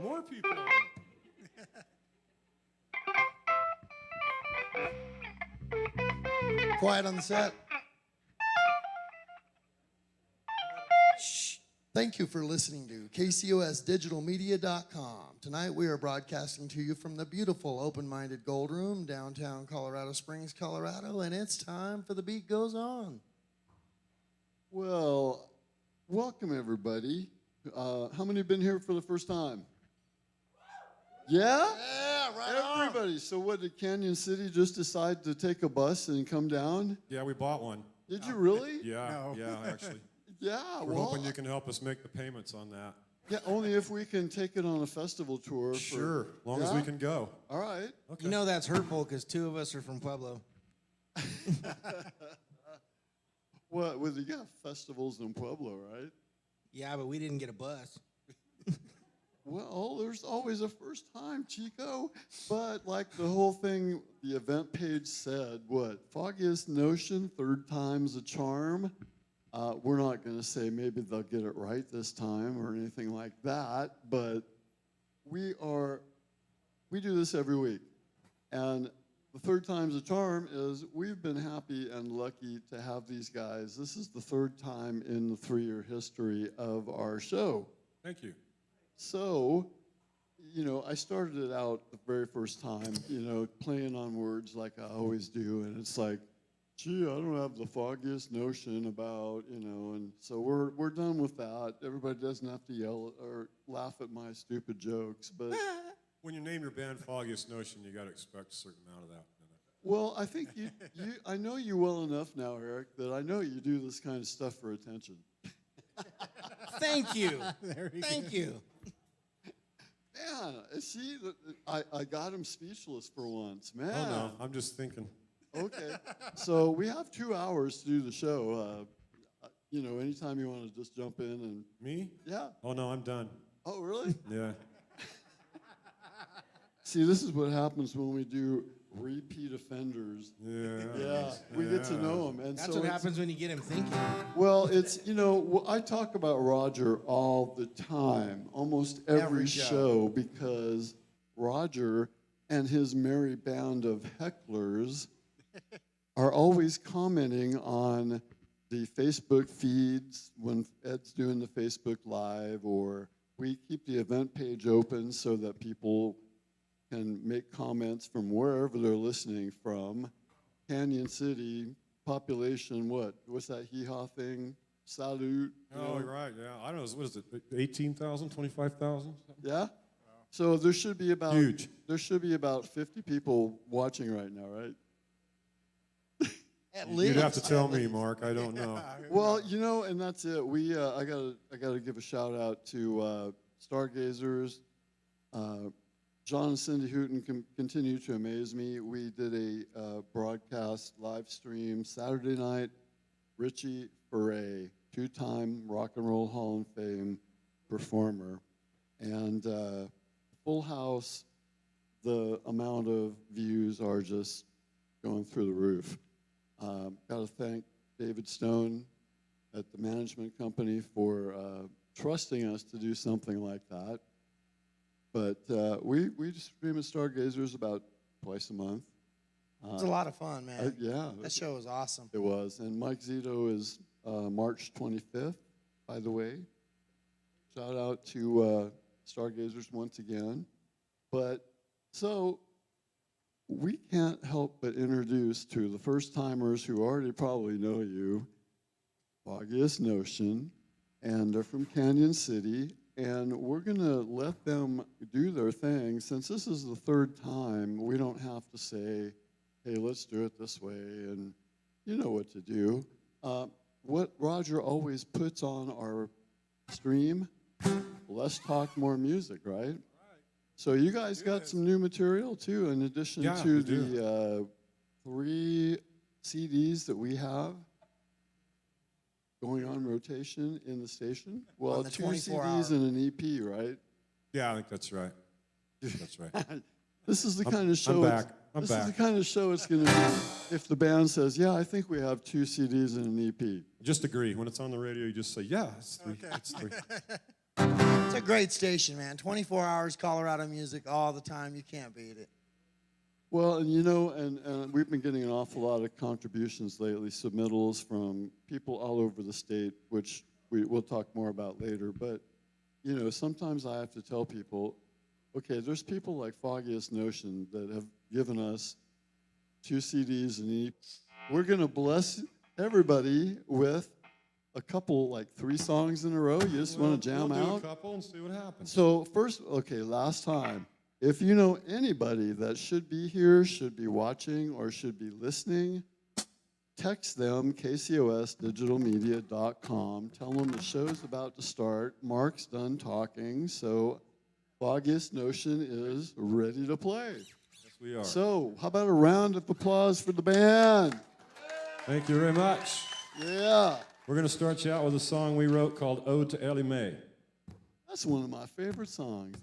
More people. Quiet on the set. Shh. Thank you for listening to KCOSDigitalMedia.com. Tonight we are broadcasting to you from the beautiful Open-Minded Gold Room, downtown Colorado Springs, Colorado, and it's time for The Beat Goes On. Well, welcome everybody. How many have been here for the first time? Yeah? Yeah, right Everybody. So what, did Canyon City just decide to take a bus and come down? Yeah, we bought one. Did you really? Yeah, yeah, actually. Yeah, We're well, hoping you can help us make the payments on that. yeah, only if we can take it on a festival tour. Sure, long as we can go. All right. Okay. You know that's hurtful because two of us are from Pueblo. What? Well, you got festivals in Pueblo, right? Yeah, but we didn't get a bus. Well, there's always a first time, Chico. But like the whole thing, the event page said, what? Foggiest Notion, third time's a charm. We're not going to say maybe they'll get it right this time or anything like that, but we do this every week. And the third time's a charm is we've been happy and lucky to have these guys. This is the third time in the 3-year history of our show. Thank you. So, you know, I started it out the very first time, you know, playing on words like I always do, and it's like, gee, I don't have the foggiest notion about, you know, and so we're done with that. Everybody doesn't have to yell or laugh at my stupid jokes, but When you name your band Foggiest Notion, you got to expect a certain amount of that. well, I think I know you well enough now, Eric, that I know you do this kind of stuff for attention. Thank you. Thank you. Man, see, I got him speechless for once, man. Oh, no, I'm just thinking. Okay, so we have 2 hours to do the show. You know, anytime you want to just jump in and Me? yeah. Oh, no, I'm done. Oh, really? Yeah. See, this is what happens when we do repeat offenders. Yeah. Yeah, we get to know them, and That's so what happens when you get him thinking. well, it's you know I talk about Roger all the time, almost every show, because Roger and his merry band of hecklers are always commenting on the Facebook feeds when Ed's doing the Facebook Live, or we keep the event page open so that people can make comments from wherever they're listening from. Canyon City, population, what's that hee-haw thing? Salute. Oh, you're right, yeah. I don't know, what is it, 18,000, 25,000? Yeah? So there should be about Huge. There should be about 50 people watching right now, right? At least. You'd have to tell me, Mark. I don't know. Well, you know, and that's it. We I gotta give a shout out to Stargazers. John and Cindy Hooten continue to amaze me. We did a broadcast live stream Saturday night. Richie Furay, 2-time Rock and Roll Hall of Fame performer, and full house. The amount of views are just going through the roof. Got to thank David Stone at the management company for trusting us to do something like that. But we stream at Stargazers about twice a month. It's a lot of fun, man. Yeah. That show was awesome. It was. And Mike Zito is March 25th, by the way. Shout out to Stargazers once again. But so we can't help but introduce to the first-timers who already probably know you, Foggiest Notion, and they're from Canyon City, and we're going to let them do their thing. Since this is the third time, we don't have to say, hey, let's do it this way, and you know what to do. What Roger always puts on our stream, less talk, more music, right? So you guys got some new material too, in addition to the 3 CDs that we have going on rotation in the station. Well, 2 CDs and an EP, right? Yeah, I think that's right. That's right. This is the kind of show. I'm back. This is the kind of show it's going to be if the band says, "Yeah, I think we have 2 CDs and an EP." Just agree. When it's on the radio, you just say, yeah, it's 3. Okay. It's 3. It's a great station, man. 24 hours Colorado music all the time. You can't beat it. Well, and you know, and we've been getting an awful lot of contributions lately, submittals from people all over the state, which we'll talk more about later. But, you know, sometimes I have to tell people, okay, there's people like Foggiest Notion that have given us 2 CDs and each. We're going to bless everybody with a couple, like 3 songs in a row. You just want to jam we'll do out? a couple and see what happens. So first, okay, last time. If you know anybody that should be here, should be watching, or should be listening, text them, kcosdigitalmedia.com. Tell them the show's about to start. Mark's done talking, so Foggiest Notion is ready to play. Yes, we are. So how about a round of applause for the band? Thank you very much. Yeah. We're going to start you out with a song we wrote called Ode to Ellie Mae. That's one of my favorite songs.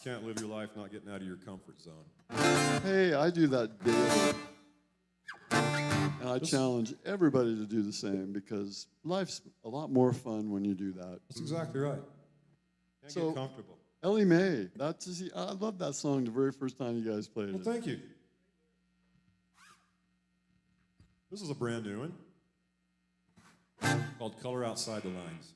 Can't live your life not getting out of your comfort zone. Hey, I do that daily. And I challenge everybody to do the same because life's a lot more fun when you do that. That's exactly right. Can't So- get comfortable. Ellie Mae. I love that song the very first time you guys played Well, it. thank you. This is a brand new one called Color Outside the Lines.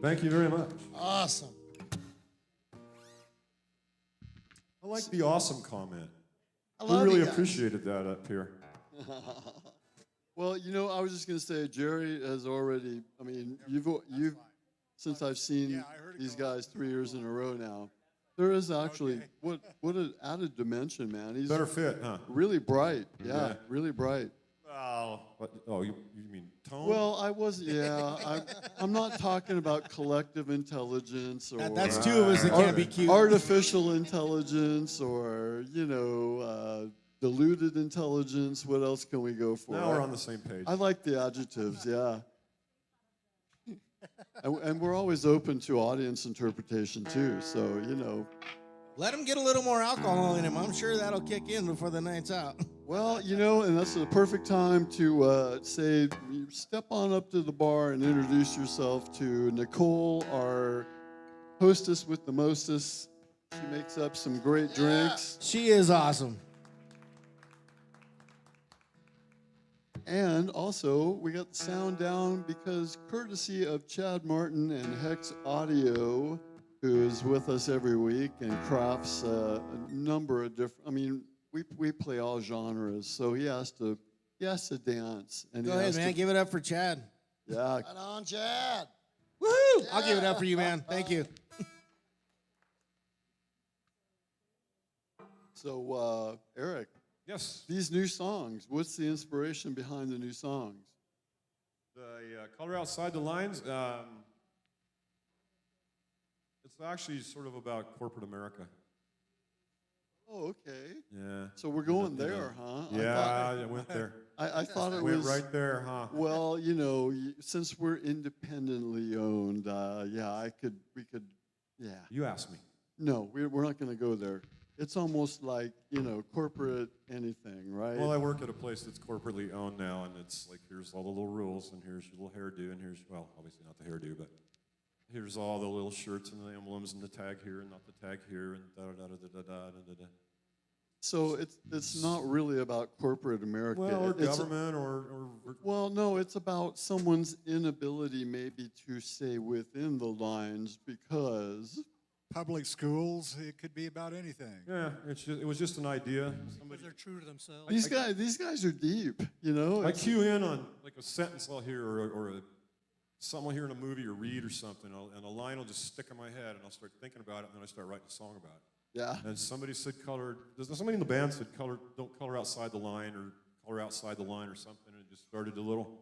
Thank you very much. Awesome. I like the awesome comment. I We love really you guys. appreciated that up here. Well, I was just going to say, Jerry has already, you've since I've seen these guys 3 years in a row now, there is actually, what an added dimension, man. He's Better fit, huh? really bright. Yeah, Yeah. really bright. Oh, you mean tone? Well, I'm not talking about collective intelligence or That's two of us that can't be cute. artificial intelligence or, diluted intelligence. What else can we go for? now we're on the same page. I like the adjectives, yeah. And we're always open to audience interpretation too, so, Let him get a little more alcohol in him. I'm sure that'll kick in before the night's out. Well, and that's the perfect time to say, step on up to the bar and introduce yourself to Nicole, our hostess with the mostest. She makes up some great drinks. She is awesome. And also, we got the sound down because courtesy of Chad Martin and Hex Audio, who is with us every week and crafts a number of different, we play all genres, so he has to dance. And Go ahead, man. Give it up for Chad. Yeah. Right on, Chad. Woohoo! I'll give it up for you, man. Thank you. So, Eric, Yes. These new songs, what's the inspiration behind the new songs? The Color Outside the Lines, it's actually sort of about corporate America. Oh, okay. Yeah. So we're going there, huh? Yeah, I went there. I thought it Went was right there, huh? Well, since we're independently owned, we could, yeah. You asked me. No, we're not going to go there. It's almost like, corporate anything, right? Well, I work at a place that's corporately owned now, and it's like, here's all the little rules, and here's your little hairdo, and here's, well, obviously not the hairdo, but here's all the little shirts and the emblems and the tag here and not the tag here and da-da-da-da-da-da-da-da. So it's not really about corporate America. Well, or It's government, or well, no, it's about someone's inability maybe to stay within the lines because Public schools, it could be about anything. yeah, it was just an idea. Because they're true to themselves. these guys are deep, I cue in on like a sentence I'll hear or something I'll hear in a movie or read or something, and a line will just stick in my head, and I'll start thinking about it, and then I start writing a song about it. Yeah. And somebody said somebody in the band said don't color outside the line or color outside the line or something, and it just started a little,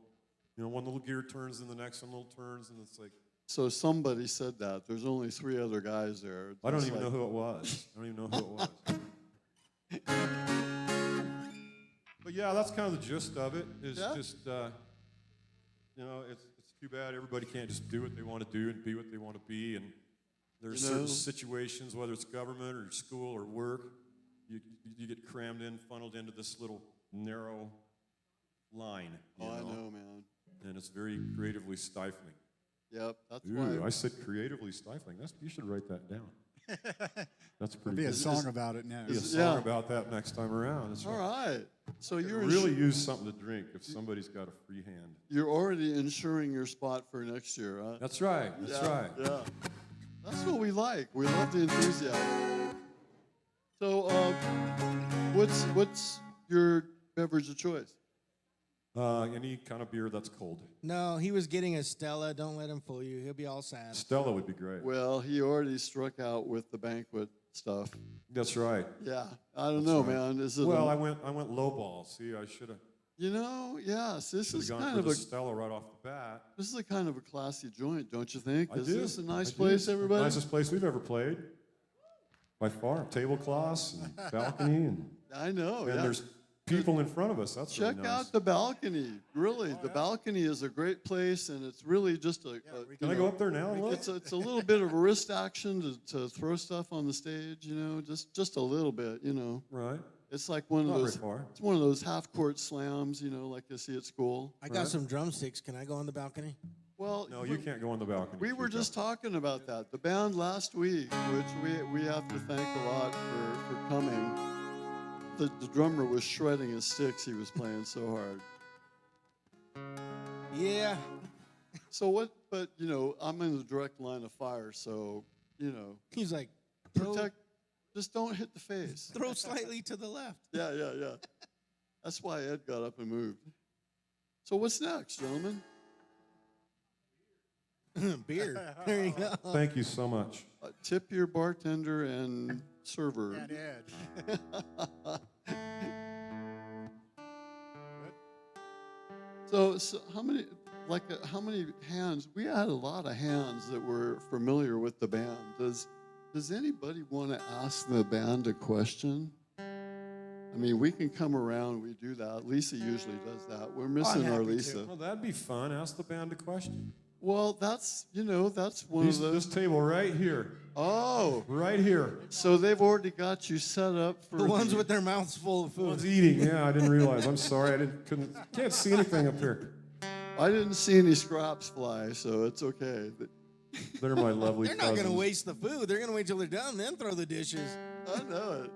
one little gear turns, and the next one little turns, and it's like, So somebody said that. There's only 3 other guys there. I don't even know who it was. But yeah, that's kind of the gist of it. Is Yeah. just it's too bad everybody can't just do what they want to do and be what they want to be. And there's certain situations, whether it's government or school or work, you get crammed in, funneled into this little narrow line. You I know, man. And it's very creatively stifling. Yep, that's Ooh, why. I said creatively stifling. You should write that down. That's pretty Be a good. song about it now. Be a song about that next time around. That's All right. right. So You you're really use something to drink if somebody's got a free hand. you're already insuring your spot for next year, huh? That's right. That's right. Yeah. That's what we like. We love the enthusiasm. So, what's your beverage of choice? Any kind of beer that's cold. No, he was getting a Stella. Don't let him fool you. He'll be all sad. Stella would be great. Well, he already struck out with the banquet stuff. That's right. Yeah, I don't know, man. Is it? Well, I went low ball. See, I should have Yes, this is gone kind for of the a Stella right off the bat. this is a kind of a classy joint, don't you think? I Is do. this a nice I do. place, everybody? Nicest place we've ever played. By far, tablecloths and balcony, and I know. and Yeah. there's people in front of us. That's Check really nice. out the balcony. Really, the balcony is a great place, and it's really just Can I go up there now and look? It's a little bit of a wrist action to throw stuff on the stage, just a little bit, Right. It's like one of Not those. very far. It's one of those half-court slams, like you see at school. I got some drumsticks. Can I go on the balcony? Well, No, you can't go on the balcony. we were You just talking about that. The band last week, which we have to thank a lot for coming. The drummer was shredding his sticks. He was playing so hard. Yeah. So what? But I'm in the direct line of fire. So He's like, protect. Just don't hit the face. throw slightly to the left. Yeah. That's why Ed got up and moved. So what's next, gentlemen? Beer. There you go. Thank you so much. Tip your bartender and server. And Ed. So how many hands? We had a lot of hands that were familiar with the band. Does anybody want to ask the band a question? I mean, we can come around. We do that. Lisa usually does that. We're missing our happy Lisa. Well, that'd be fun. Ask the band a question. Well, that's one of those. This table right here. Oh, Right here. so they've already got you set up for The ones with their mouths full of food. One's eating. Yeah, I didn't realize. I'm sorry. Can't see anything up here. I didn't see any scraps fly, so it's okay. They're my lovely They're not going to cousins. waste the food. They're going to wait till they're done, then throw the dishes. I know it.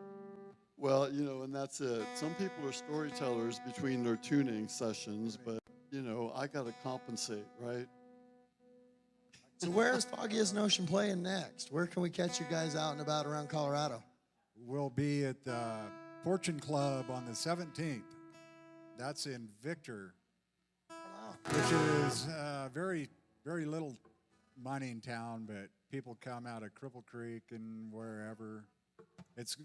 Well, and that's it. Some people are storytellers between their tuning sessions, but, I got to compensate, right? So where is Foggiest Notion playing next? Where can we catch you guys out and about around Colorado? We'll be at the Fortune Club on the 17th. That's in Victor, which is a very, very little mining town, but people come out of Cripple Creek and wherever. It's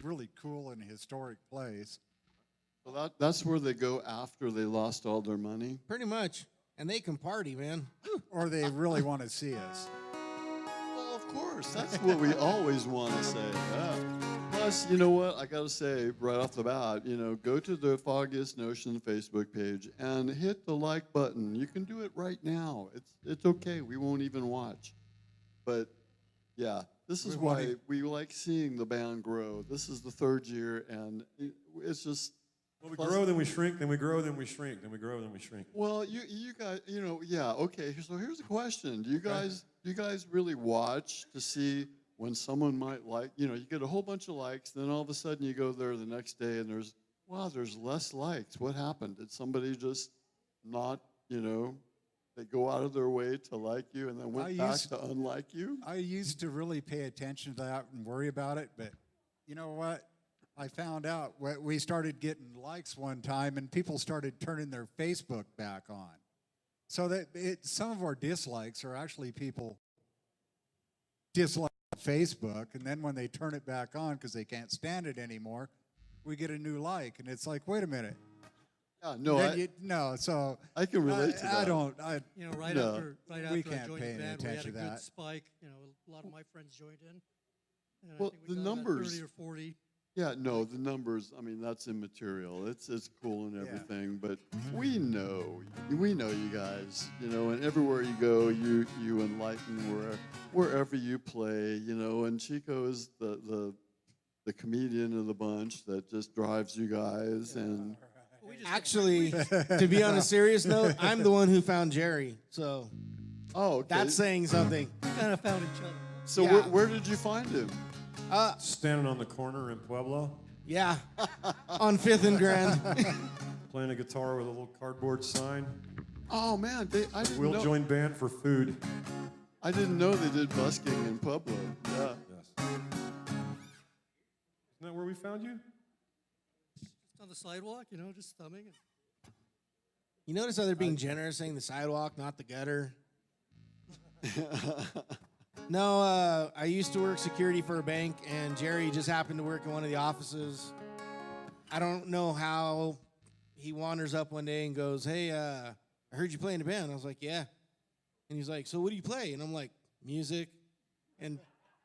really cool and historic place. So that's where they go after they lost all their money. Pretty much. And they can party, man. Or they really want to see us. Well, of course, that's what we always want to say. Yeah. Plus, you know what? I got to say right off the bat, go to the Foggiest Notion Facebook page and hit the like button. You can do it right now. It's okay. We won't even watch. But yeah, this is why we like seeing the band grow. This is the third year, and it's just. Well, we grow, then we shrink, then we grow, then we shrink, then we grow, then we shrink. Well, you guys, yeah, okay. So here's the question: Do you guys really watch to see when someone might like? You get a whole bunch of likes, then all of a sudden you go there the next day and there's less likes. What happened? Did somebody just not, they go out of their way to like you and then went back to unlike you? I used to really pay attention to that and worry about it, but you know what? I found out we started getting likes one time, and people started turning their Facebook back on. So that some of our dislikes are actually people dislike Facebook, and then when they turn it back on because they can't stand it anymore, we get a new like, and it's like, wait a minute. Yeah, no, So I can relate to that. I don't. Right No. after We I can't joined pay the any band, we had a attention to good that. spike. A lot of my friends joined in. And Well, I think we the got about numbers- 30 or 40. Yeah, no, the numbers, that's immaterial. It's cool and everything, but we know you guys, and everywhere you go, you enlighten wherever you play, and Chico is the comedian of the bunch that just drives you guys, and We just Actually, to be on a serious note, I'm the one who found Jerry. So okay. that's saying something. we kind of found each other. So Yeah. where did you find him? Standing on the corner in Pueblo, Yeah. On 5th and Grand. playing a guitar with a little cardboard sign. Oh man, I didn't We'll know. join band for food. I didn't know they did busking in Pueblo. Yeah. Yes. Isn't that where we found you? Just on the sidewalk, just thumbing. You notice how they're being generous, saying the sidewalk, not the gutter? No, I used to work security for a bank, and Jerry just happened to work in one of the offices. I don't know how he wanders up one day and goes, "Hey, I heard you play in a band." I was like, "Yeah." And he's like, "So what do you play?" And I'm like, "Music." And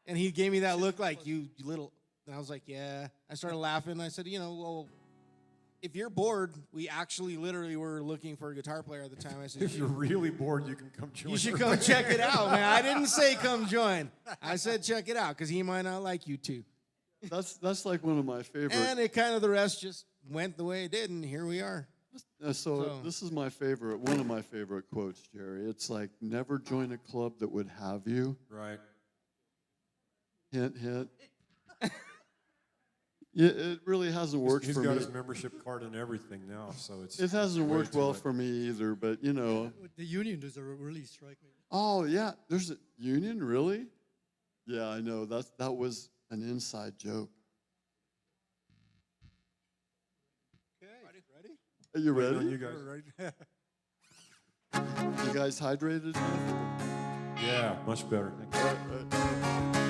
he gave me that look like, you little. And I was like, "Yeah." I started laughing. I said, "Well, if you're bored," we actually literally were looking for a guitar player at the time. I said, If you're really bored, you can come join. "You should our come band." check it out, man." I didn't say come join. I said check it out because he might not like you too. That's like one of my favorite. And it kind of the rest just went the way it did, and here we are. So this is one of my favorite quotes, Jerry. It's like, never join a club that would have you. Right. Hint, hint. Yeah, it really hasn't worked He's for got me. his membership card and everything now, so it's. It hasn't way worked too well much. for me either, but The union does really strike me. Oh yeah, there's a union, really? Yeah, I know. That was an inside joke. Ready? Are you Waiting on ready? you guys. Right. You guys hydrated enough? Yeah, much better. Thank you.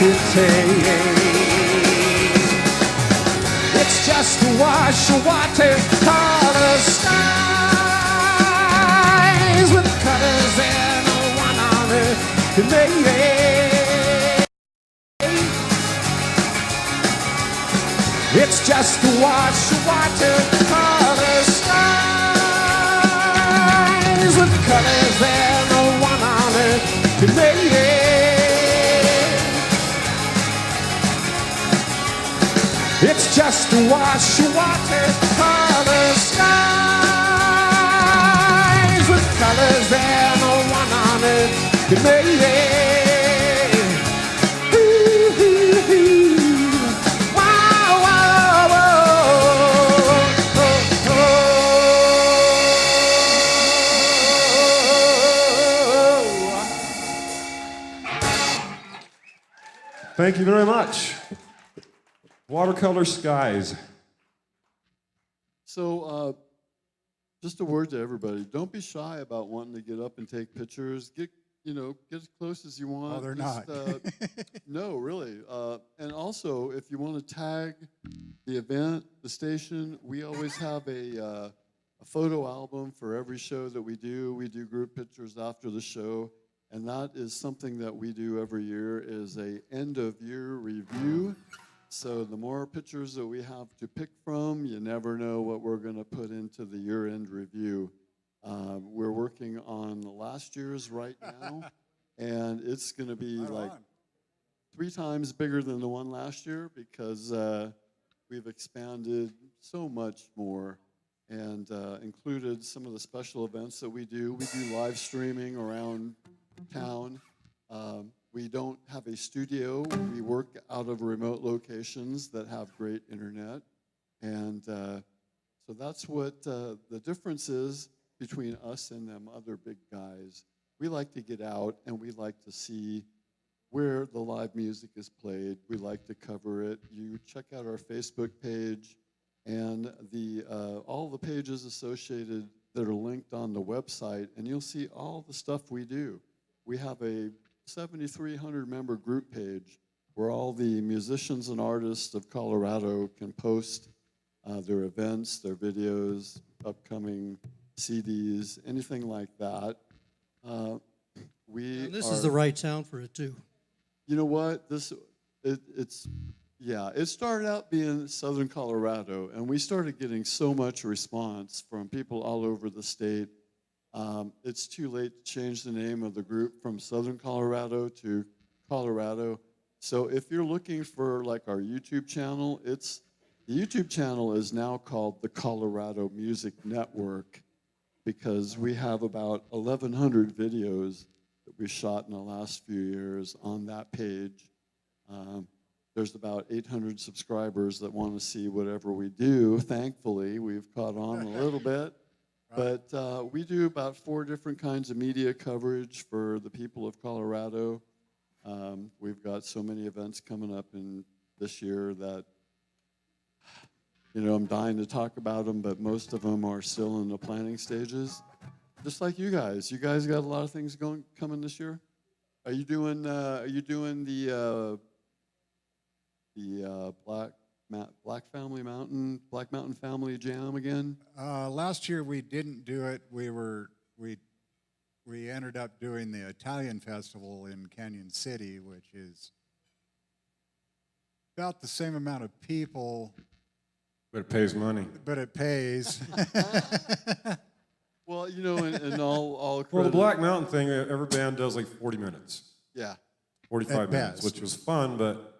to take. It's just a wash of water, color skies with colors that no one on earth can make. It's just a wash of water, color skies with colors that no one on earth can make. It's just a wash of water, color skies with colors that no one on earth can make. Ooh, ooh, ooh. Wow, wow, wow. Oh, oh. Thank you very much. Watercolor skies. So, just a word to everybody: don't be shy about wanting to get up and take pictures. Get as close as you want. Oh, they're Just, not. No, really. And also, if you want to tag the event, the station, we always have a photo album for every show that we do. We do group pictures after the show, and that is something that we do every year. Is a end of year review. So the more pictures that we have to pick from, you never know what we're going to put into the year-end review. We're working on last year's right now, and it's going to be like 3 times bigger than the one last year because we've expanded so much more and included some of the special events that we do. We do live streaming around town. We don't have a studio. We work out of remote locations that have great internet. And so that's what the difference is between us and them other big guys. We like to get out and we like to see where the live music is played. We like to cover it. You check out our Facebook page and all the pages associated that are linked on the website, and you'll see all the stuff we do. We have a 7,300 member group page where all the musicians and artists of Colorado can post their events, their videos, upcoming CDs, anything like that. And this is the right town for it too. You know what? It started out being Southern Colorado, and we started getting so much response from people all over the state. It's too late to change the name of the group from Southern Colorado to Colorado. So if you're looking for like our YouTube channel, the YouTube channel is now called the Colorado Music Network because we have about 1,100 videos that we shot in the last few years on that page. There's about 800 subscribers that want to see whatever we do. Thankfully, we've caught on a little bit. But we do about 4 different kinds of media coverage for the people of Colorado. We've got so many events coming up in this year that, I'm dying to talk about them, but most of them are still in the planning stages. Just like you guys. You guys got a lot of things coming this year? Are you doing the Black Mountain Family Jam again? Last year we didn't do it. We ended up doing the Italian Festival in Canyon City, which is about the same amount of people. But it pays money. But it pays. Well, and all Well, the Black Mountain thing, every band does like 40 minutes. Yeah. 45 At minutes, best. which was fun, but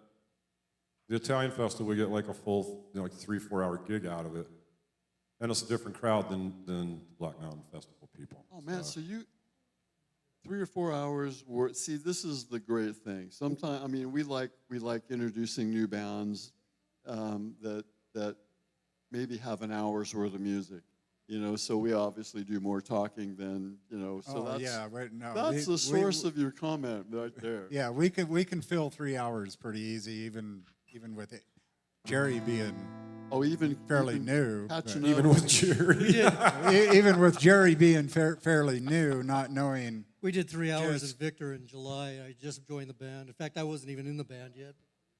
the Italian Festival, we get like a full, like 3-4 hour gig out of it. And it's a different crowd than Black Mountain Festival people. Oh, man, so you 3 or 4 hours. See, this is the great thing. Sometimes, we like introducing new bands that maybe have an hour's worth of music. So we obviously do more talking than, so that's the source of your comment right there. Yeah, we can fill 3 hours pretty easy, even with it. Jerry being fairly new. Even with Jerry. Even with Jerry being fairly new, not knowing We did 3 hours Yes. in Victor in July. I just joined the band. In fact, I wasn't even in the band yet.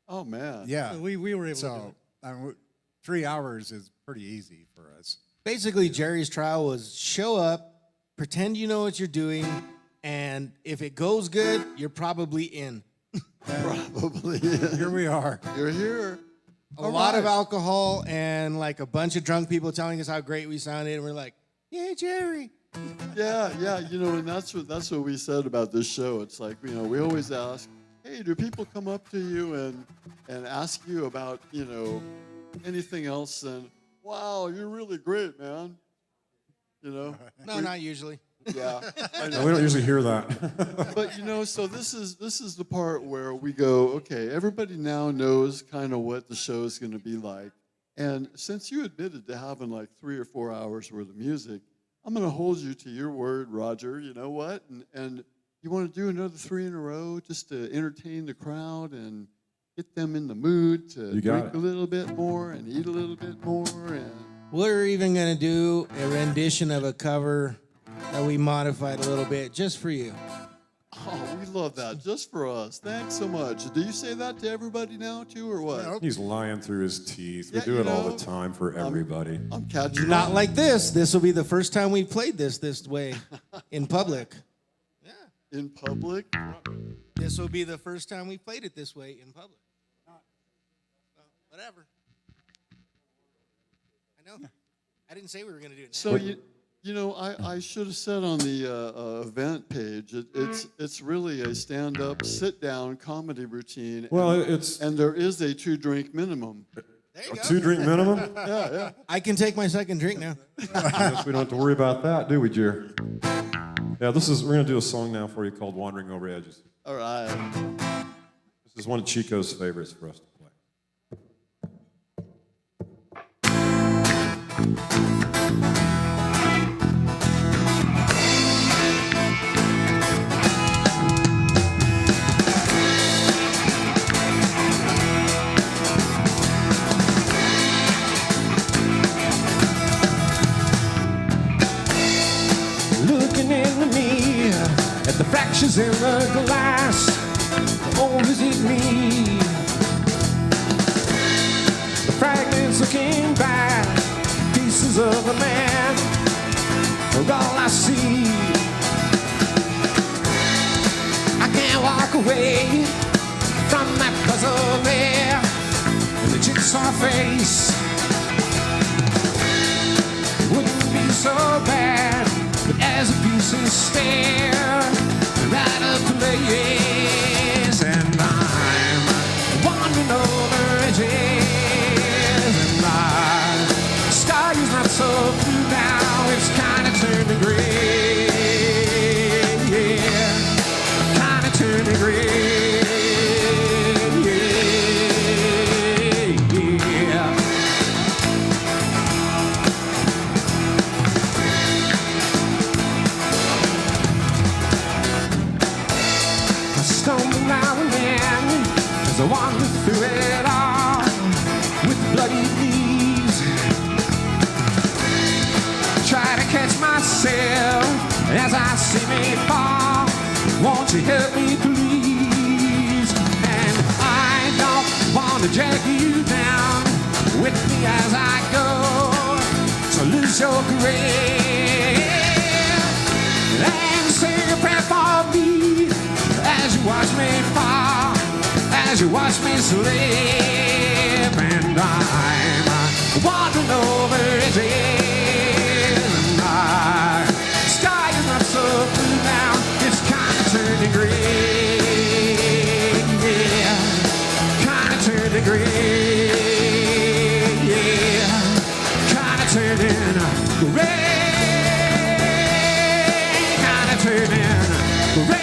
Oh, man. Yeah. So we were able to do So it. 3 hours is pretty easy for us. Basically, Jerry's trial was show up, pretend you know what you're doing, and if it goes good, you're probably in. Probably. Here we are. You're here. A lot of alcohol and like a bunch of drunk people telling us how great we sounded, and we're like, "Yeah, Jerry." Yeah. And that's what we said about this show. It's like, we always ask, hey, do people come up to you and ask you about, anything else than, wow, you're really great, man. No, not usually. Yeah. I We know. don't usually hear that. But so this is the part where we go, okay, everybody now knows kind of what the show is going to be like. And since you admitted to having like 3 or 4 hours worth of music, I'm going to hold you to your word, Roger. You know what? And you want to do another 3 in a row just to entertain the crowd and get them in the mood to You got drink it. a little bit more and eat a little bit more. And We're even gonna do a rendition of a cover that we modified a little bit just for you. oh, we love that just for us. Thanks so much. Do you say that to everybody now too, or what? He's lying through his teeth. We Yeah, do it all know, the time for everybody. I'm catching Not on. like this. This will be the first time we played this way in public. In public. This will be the first time we played it this way in public. Whatever. I know. I didn't say we were gonna do it. So I should have said on the event page, it's really a stand-up, sit-down comedy routine. Well, and, it's and there is a 2-drink minimum. There you a go. 2-drink minimum. Yeah. I can take my second drink now. Guess we don't have to worry about that, do we, Jer? Yeah, we're gonna do a song now for you called "Wandering Over Edges." All right. This is one of Chico's favorites for us to play. Looking in the mirror at the fractures in the glass. Oh, is it me? The fragments looking back, pieces of a man are all I see. I can't walk away from that puzzle there and the jigsaw face. Wouldn't be so bad, but as a piece of stare, right up to place, and I'm wandering over edges, and my sky is not so blue now, it's kind of turned to gray, yeah, kind of turned to gray, yeah. I stumble now and then as I wander through it all with bloody knees. Try to catch myself as I see me fall. Won't you help me, please? And I don't want to drag you down with me as I go. So lose your grip and say a prayer for me as you watch me fall, as you watch me slip, and I'm wandering over edges, and my sky is not so blue now, it's kind of turning gray, yeah, kind of turning gray, yeah, kind of turning gray, kind of turning gray.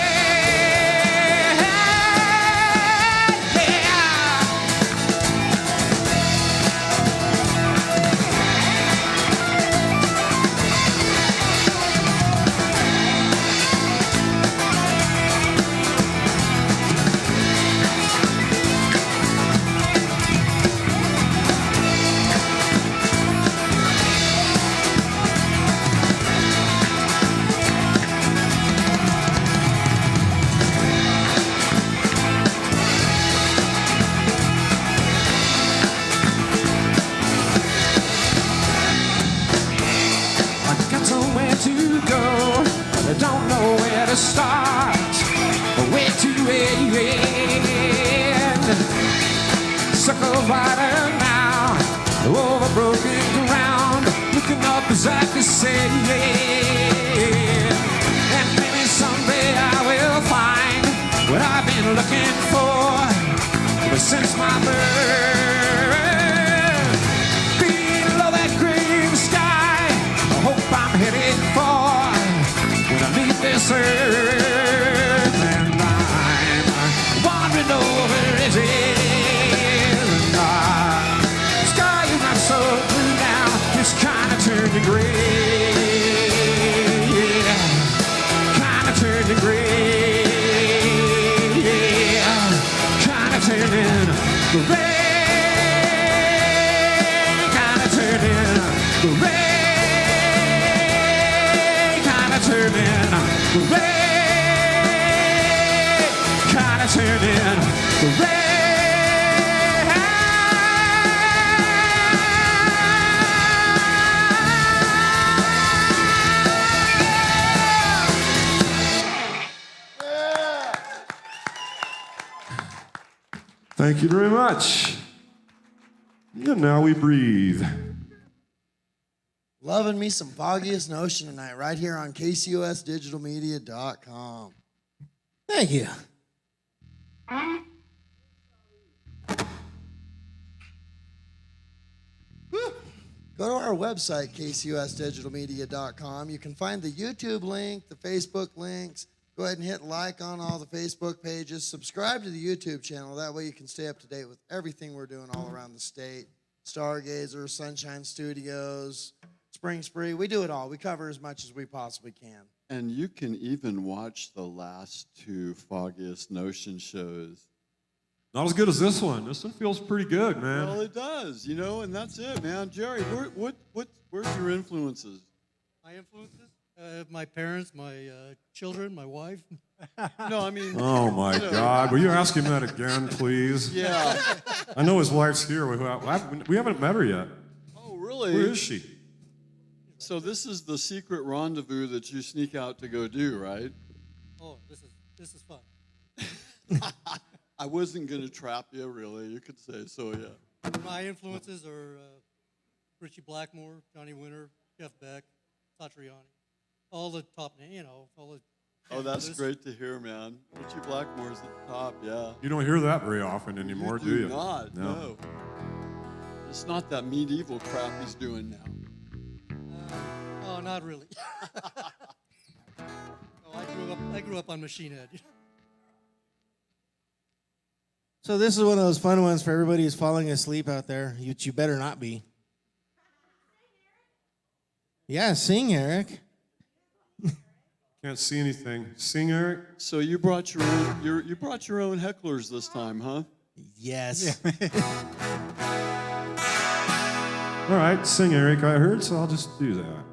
Circles wider now, over broken ground, looking up as I could say. And maybe someday I will find what I've been looking for ever since my birth. Below that gray sky, I hope I'm headed for when I leave this earth. And I'm wandering over edges. Sky is not so blue now, it's kinda turned to gray. Kinda turned to gray. Kinda turning gray. Kinda turning gray. Kinda turning gray. Kinda turning gray. Thank you very much. And now we breathe. Loving me some Foggiest Notion tonight, right here on KCOSdigitalmedia.com. Thank you. Go to our website, KCOSdigitalmedia.com. You can find the YouTube link, the Facebook links. Go ahead and hit like on all the Facebook pages. Subscribe to the YouTube channel. That way you can stay up to date with everything we're doing all around the state. Stargazer, Sunshine Studios, Spring Spree. We do it all. We cover as much as we possibly can. And you can even watch the last two Foggiest Notion shows. Not as good as this one. This one feels pretty good, man. Well, it does, you know, and that's it, man. Jerry, where's your influences? My influences? My parents, my children, my wife. No, I mean. Oh, my God. Will you ask him that again, please? Yeah. I know his wife's here. We haven't met her yet. Oh, really? Where is she? So this is the secret rendezvous that you sneak out to go do, right? Oh, this is fun. I wasn't going to trap you, really. You could say so, yeah. My influences are Richie Blackmore, Johnny Winter, Jeff Beck, Satriani. All the top, all the. Oh, that's great to hear, man. Richie Blackmore's at the top, yeah. You don't hear that very often anymore, do you? Not, no. It's not that medieval crap he's doing now. Oh, not really. I grew up on Machine Head. So this is one of those fun ones for everybody who's falling asleep out there. You better not be. Yeah, sing, Eric. Can't see anything. Sing, Eric. So you brought your own you brought your own hecklers this time, huh? Yes. All right, sing, Eric. I heard, so I'll just do that.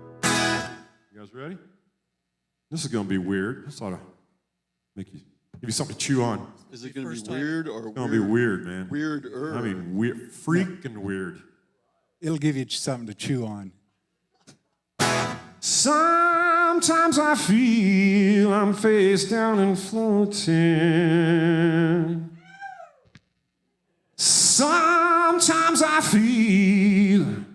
You guys ready? This is gonna be weird. This ought to give you something to chew on. Is it gonna be weird or It's gonna be weird, man. Weirder. I mean, weird, freaking weird. It'll give you something to chew on. Sometimes I feel I'm face down and floating. Sometimes I feel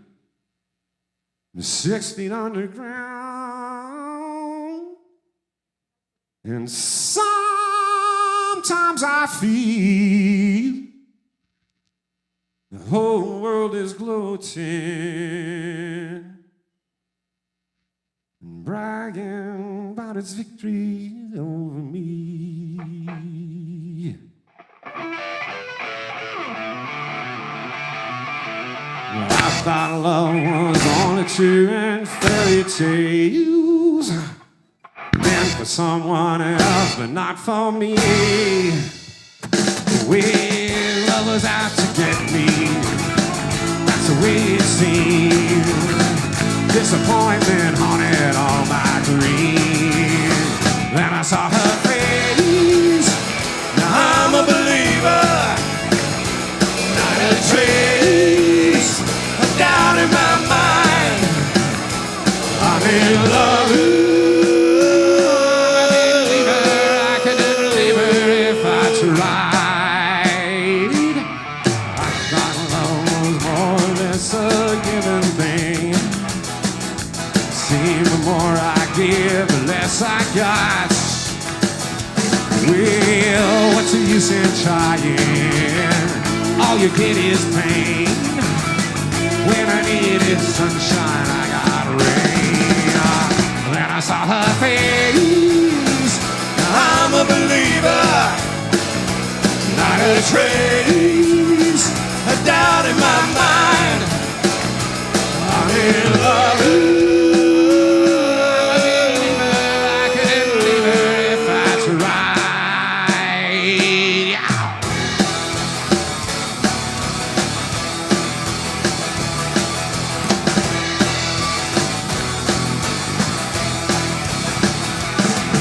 6 feet underground. And sometimes I feel the whole world is gloating and bragging about its victory over me. I thought love was only true in fairy tales, meant for someone else, but not for me. The way love was out to get me, that's the way it seemed. Disappointment haunted all my dreams. Then I saw her face. Now I'm a believer. Not a trace of doubt in my mind. I'm in love. I couldn't leave her if I that's right. I thought love was more or less a given thing. See, the more I give, the less I got. Well, what's the use in trying? All you get is pain. When I needed sunshine, I got rain. Then I saw her face. I'm a believer, not a trace, a doubt in my mind. I'm in love. I couldn't believe it if that's right. Yeah.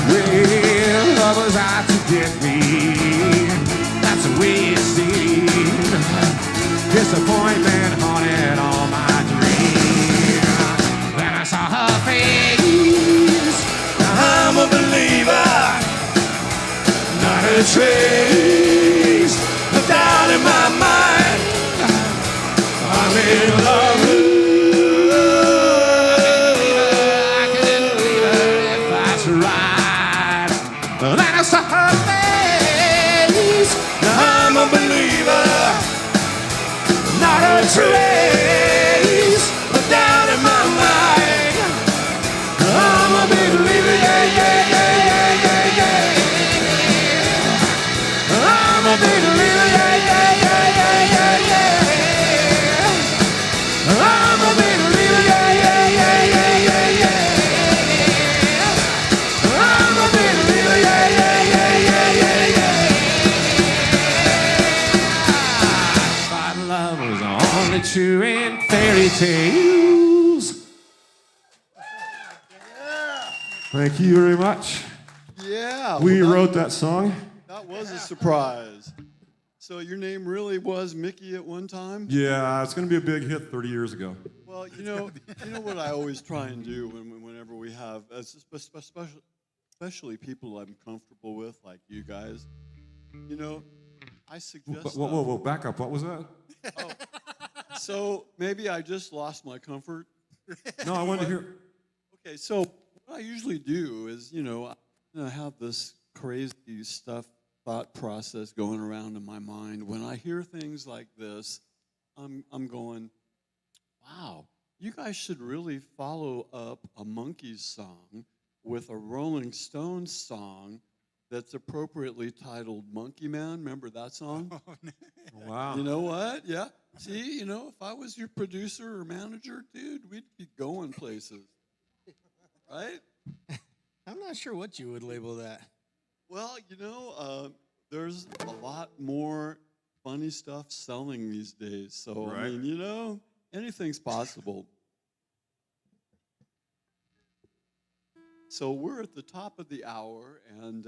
Well, love was out to get me. That's the way it seemed. Disappointment haunted all my dreams. Then I saw her face. I'm a believer, not a trace of doubt in my mind. I'm in love. I couldn't believe it if that's right. Then I saw her face. I'm a believer, not a trace of doubt in my mind. I'm a believer, yeah, yeah, yeah, yeah, yeah, yeah. I'm a believer, yeah, yeah, yeah, yeah, yeah, yeah. I'm a believer, yeah, yeah, yeah, yeah, yeah, yeah. I'm a believer, yeah, yeah, yeah, yeah, yeah, yeah. Thought love was only true in fairy tales. Thank you very much. Yeah. We well, wrote that song. that was a surprise. So your name really was Mickey at one time? Yeah, it's going to be a big hit 30 years ago. Well, you know what I always try and do whenever we have, especially people I'm comfortable with, like you guys. You know, I suggest. Whoa, back up. What was that? So maybe I just lost my comfort. No, I wanted to hear. Okay, so what I usually do is, I have this crazy thought process going around in my mind. When I hear things like this, I'm going, wow, you guys should really follow up a Monkees song with a Rolling Stones song that's appropriately titled Monkey Man. Remember that song? Oh, no. Wow. You know what? Yeah. See, if I was your producer or manager, dude, we'd be going places. Right? I'm not sure what you would label that. Well, there's a lot more funny stuff selling these days. So, I Right. mean, anything's possible. So we're at the top of the hour, and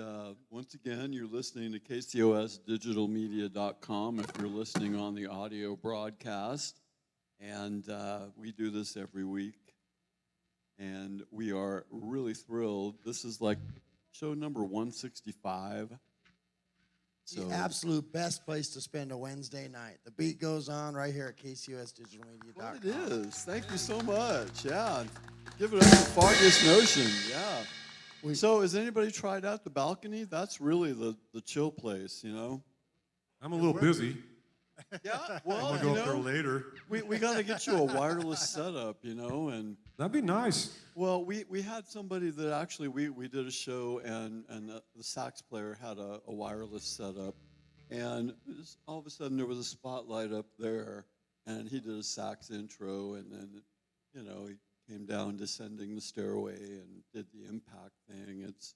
once again, you're listening to KCOSdigitalmedia.com if you're listening on the audio broadcast. And we do this every week, and we are really thrilled. This is like show number 165. So, The absolute best place to spend a Wednesday night. The beat goes on right here at KCOSdigitalmedia.com. well, it is. Thank you so much. Yeah. Give it up for Foggiest Notion. Yeah. So has anybody tried out the balcony? That's really the chill place, I'm a little busy. Yeah, well, I'm going to go up there later. we got to get you a wireless setup, and That'd be nice. well, we had somebody that actually we did a show and the sax player had a wireless setup, and all of a sudden there was a spotlight up there, and he did a sax intro, and then he came down descending the stairway and did the impact thing. It's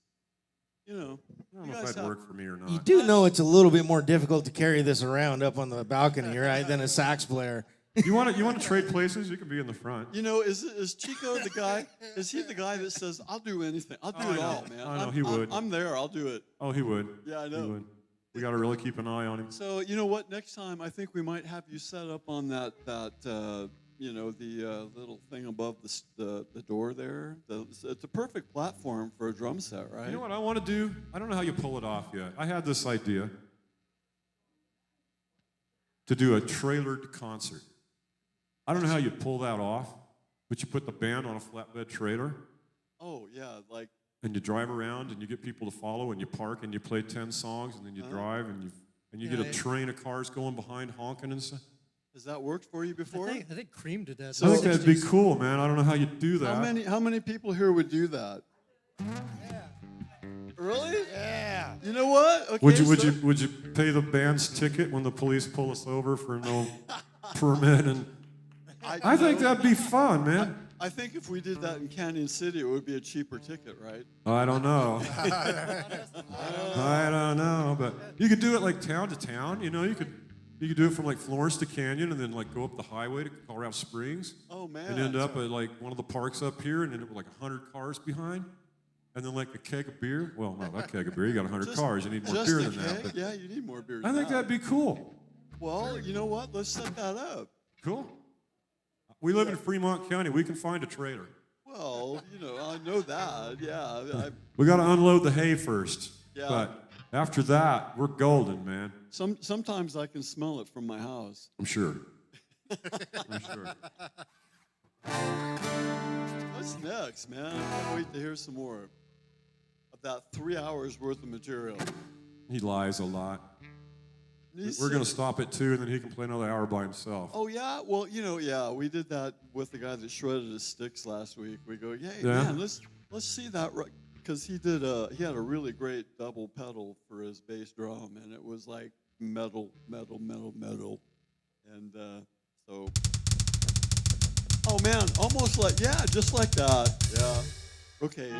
I don't know if that'd work for me or not. You do know it's a little bit more difficult to carry this around up on the balcony, right, than a sax player. You want to trade places? You can be in the front. Is Chico the guy? Is he the guy that says, "I'll do anything. I'll do it all, man. I know, he would. I'm there. I'll do it." Oh, he would. Yeah, I know. He would. We got to really keep an eye on him. So you know what? Next time, I think we might have you set up on the little thing above the door there. It's a perfect platform for a drum set, right? You know what I want to do? I don't know how you pull it off yet. I had this idea. to do a trailered concert. I don't know how you pull that off, but you put the band on a flatbed trailer Oh, yeah, like, and you drive around and you get people to follow and you park and you play 10 songs and then you drive and you get a train of cars going behind honking and stuff. has that worked for you before? I think Cream did that. I think that'd be cool, man. I don't know how you do that. How many people here would do that? Really? Yeah. You know what? Okay, Would you pay the band's ticket when the police pull us over for no permit? And I think that'd be fun, man. I think if we did that in Canyon City, it would be a cheaper ticket, right? I don't know. I don't know, but you could do it like town to town. You know, you could do it from like Florence to Canyon, and then like go up the highway to Colorado Springs. Oh man! And end up at like one of the parks up here, and end up with like 100 cars behind. And then like a keg of beer. Well, not that keg of beer. You got 100 cars. You need more beer than that. But yeah, you need more beer. I think that'd be cool. Well, you know what? Let's set that up. Cool. We live in Fremont County. We can find a trailer. Well, you know, I know that. Yeah. We got to unload the hay first. Yeah. But after that, we're golden, man. Sometimes I can smell it from my house. I'm sure. I'm sure. What's next, man? I can't wait to hear some more of that 3 hours worth of material. He lies a lot. We're going to stop at 2, and then he can play another hour by himself. Oh, yeah? Well, you know, yeah, we did that with the guy that shredded his sticks last week. We go, man, let's see that, because he had a really great double pedal for his bass drum, and it was like metal. And so, oh, man, almost like, yeah, just like that. Yeah. Okay,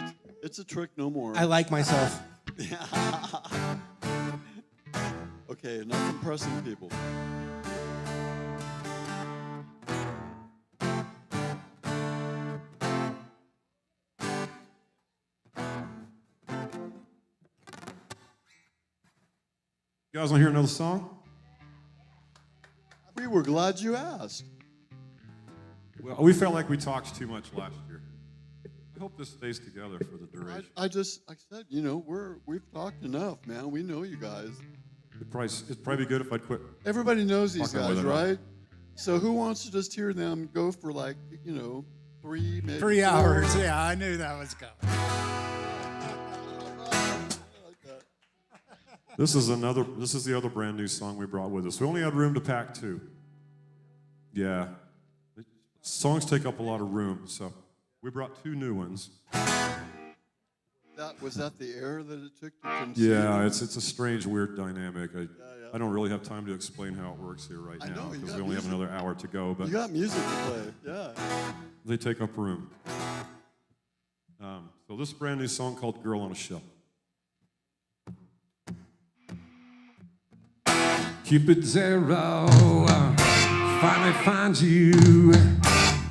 it's a trick no more. I like myself. Yeah. Okay, enough impressing people. You guys want to hear another song? We were glad you asked. Well, we felt like we talked too much last year. I hope this stays together for the duration. I said, you know, we've talked enough, man. We know you guys. It'd probably be good if I'd quit. Everybody knows these Talking guys, with them. right? So who wants to just hear them go for like, you know, 3, maybe 3 4? hours. Yeah, I knew that was coming. This is the other brand new song we brought with us. We only had room to pack 2. Yeah. Songs take up a lot of room, so we brought 2 new ones. Was that the air that it took to conceive? Yeah, it's a strange, weird dynamic. I don't really have time to explain how it works here right now because we only have another hour to go. But you got music to play, yeah. They take up room. So this brand new song called "Girl on a Shelf." Cupid zero finally finds you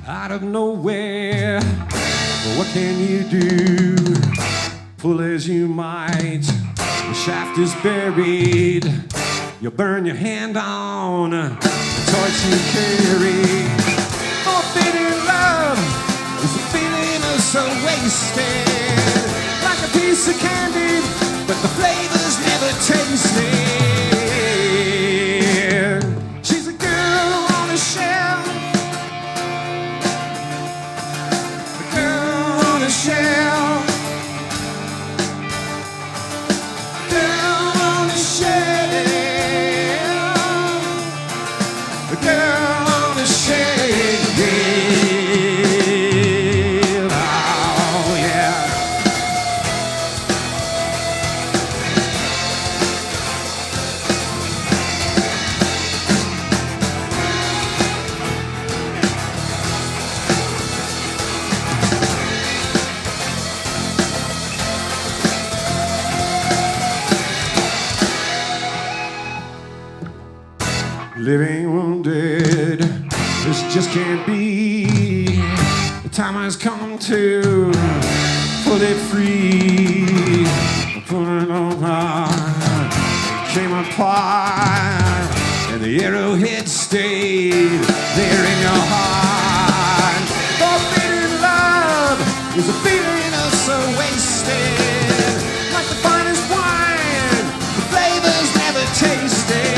out of nowhere. Well, what can you do? Pull as you might, the shaft is buried. You burn your hand on the torch you carry. Forbidden love is a feeling of so wasted, like a piece of candy, but the flavor's never tasted. She's a girl on a shelf, a girl on a shelf. Living wounded, this just can't be. The time has come to put it free. Put it over, came apart, and the arrowhead stayed there in your heart. Forbidden love is a feeling of so wasted, like the finest wine, the flavor's never tasted.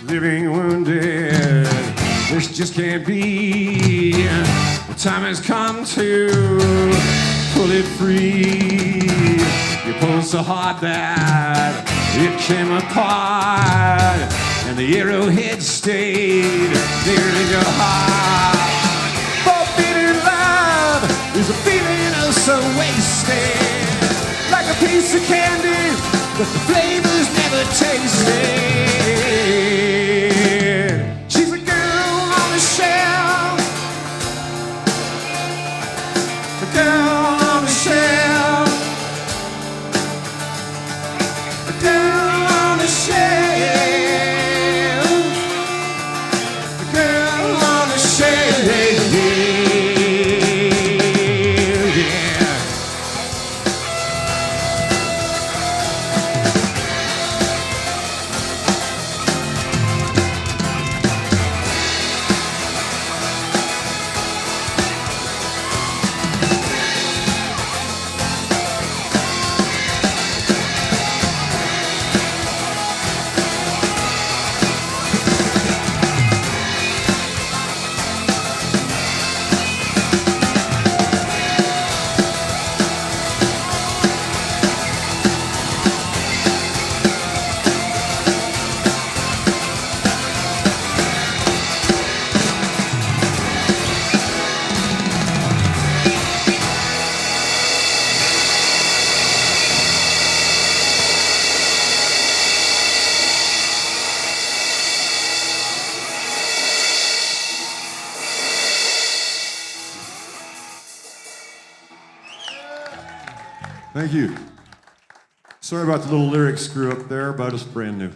living wounded. This just can't be. The time has come to pull it free. You pulled so hard that it came apart, and the arrowhead stayed there in your heart. Forbidden love is a feeling oh so wasted, like a piece of candy but the flavor's never tasted. She's a girl on the shelf, a girl on the shelf, a girl on the shelf, a girl on the shelf. Thank you. Sorry about the little lyric screw up there, but it's brand new.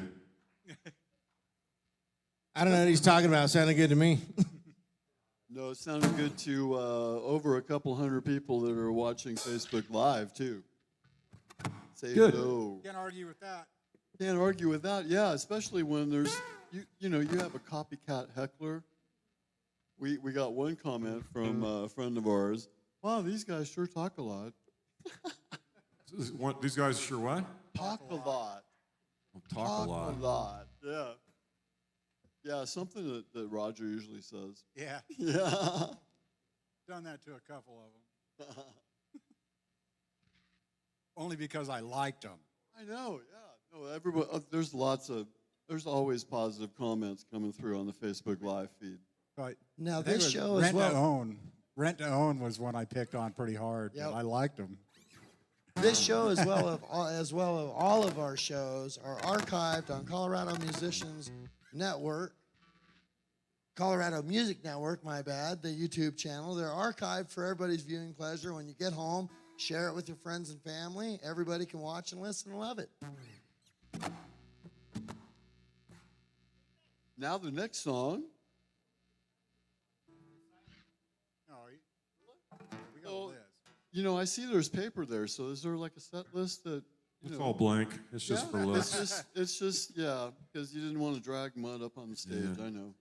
I don't know what he's talking about. It sounded good to me. No, it sounded good to over a couple hundred people that are watching Facebook Live, too. Say Good. no. Can't argue with that. Can't argue with that, yeah, especially when there's, you know, you have a copycat heckler. We got one comment from a friend of ours. Wow, these guys sure talk a lot. These guys sure what? Talk a lot. Talk a lot. Yeah. Yeah, something that Roger usually says. Yeah, Yeah. done that to a couple of them. Only because I liked them. I know, yeah. No, everybody. There's always positive comments coming through on the Facebook Live feed. But Now I think this it was show as Rent to well. Own. Rent to Own was one I picked on pretty hard. Yep. But I liked them. This show, as well as all of our shows, are archived on Colorado Musicians Network, Colorado Music Network, my bad, the YouTube channel. They're archived for everybody's viewing pleasure. When you get home, share it with your friends and family. Everybody can watch and listen and love it. Now the next song. No, we got a Oh, list. You know, I see there's paper there. So is there like a set list that? It's all blank. It's just Yeah, for looks. it's just yeah, because you didn't want to drag mud up on the stage. Yeah. I know.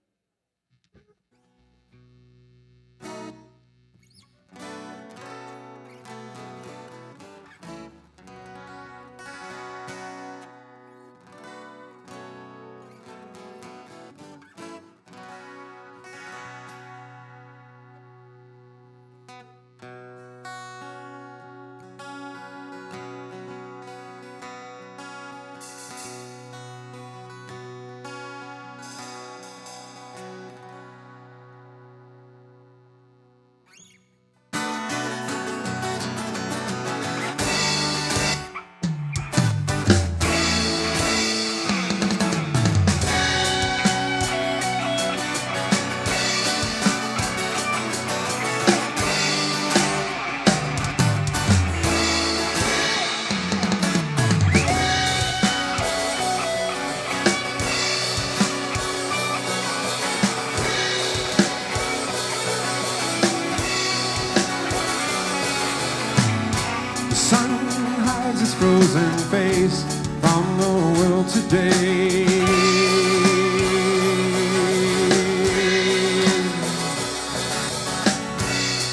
His frozen face from the world today.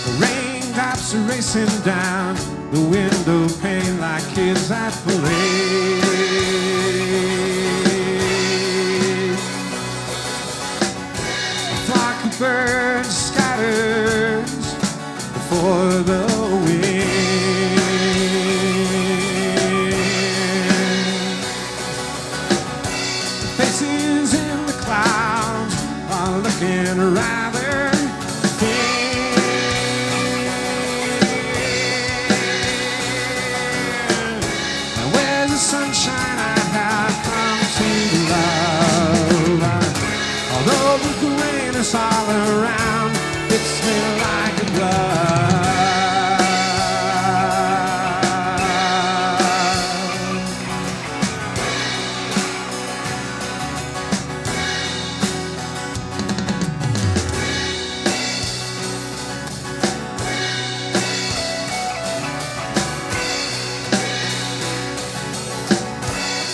The raindrops are racing down the window pane like kids at play.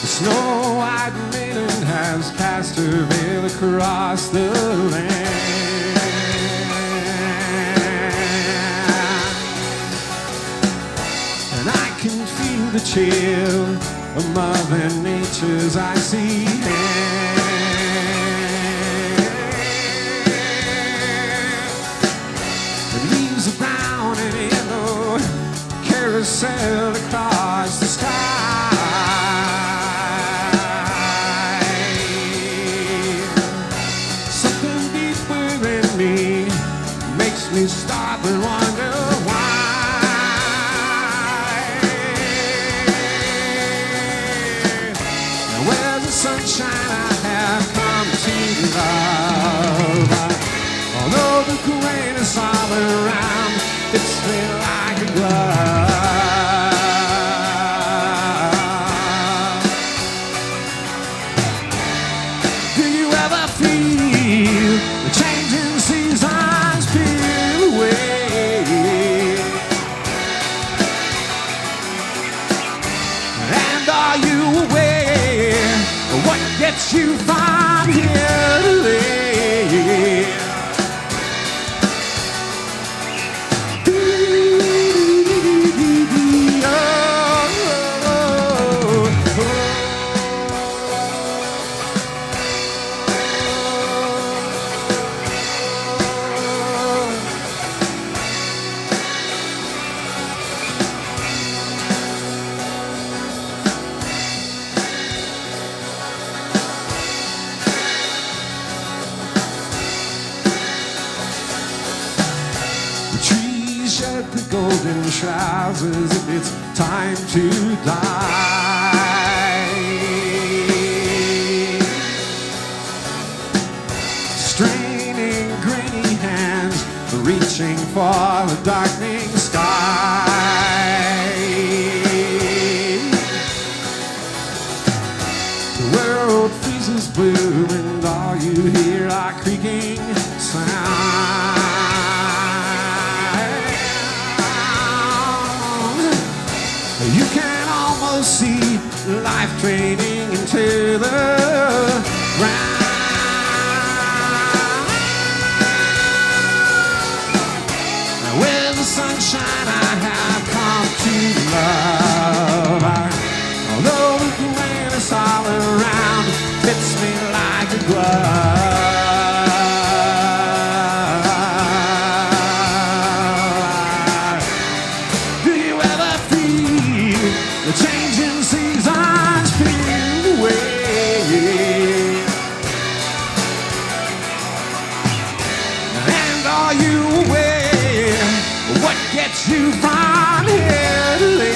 The snow-white maiden has cast her veil across the land. And I can feel the chill of Mother Nature's icy hand. The leaves are brown and yellow, carousel across the sky. Something deeper in me makes me stop and wonder why. Now where's the sunshine I have come to love? Although the grain is all around, fits me like a glove. Do you ever feel the changing seasons peel away? And are you aware of what gets you from here today? Shed the golden shrouds as if it's time to die. Straining grainy hands, reaching for the darkening sky. The world freezes blue and all you hear are creaking sounds. You can almost see life draining into the ground. With the sunshine I have come to love. Although the rain is all around, fits me like a glove. The changing seasons peel away. And are you aware of what gets you from here to there?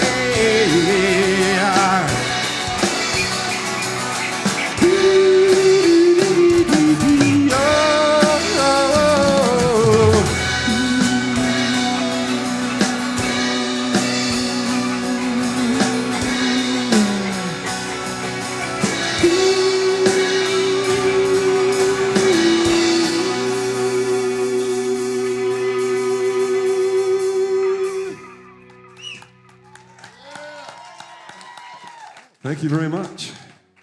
Thank you very much.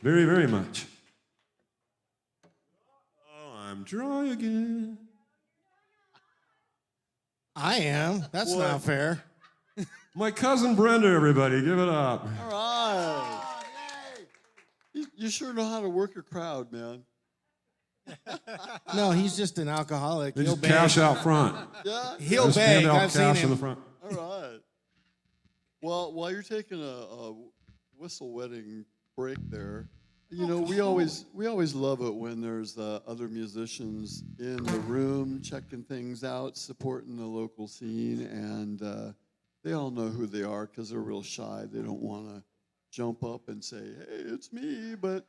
Very, very much. Oh, I'm dry again. I am. That's not fair. My cousin Brenda, everybody, give it up. All right. You sure know how to work a crowd, man. No, he's just an alcoholic. They He'll just beg. cash out front. Yeah. He'll Just beg. hand out I've seen cash in the him. front. All right. Well, while you're taking a whistle wetting break there, you know, we always love it when there's other musicians in the room checking things out, supporting the local scene, and they all know who they are because they're real shy. They don't want to jump up and say, "Hey, it's me," but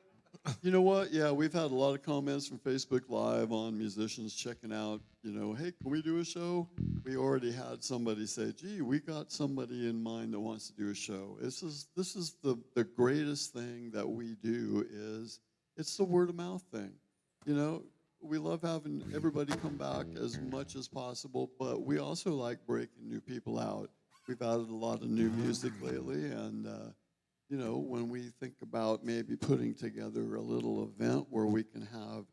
you know what? Yeah, we've had a lot of comments from Facebook Live on musicians checking out, you know, hey, can we do a show? We already had somebody say, gee, we got somebody in mind that wants to do a show. This is the greatest thing that we do is it's the word of mouth thing. You know, we love having everybody come back as much as possible, but we also like breaking new people out. We've added a lot of new music lately, and you know, when we think about maybe putting together a little event where we can have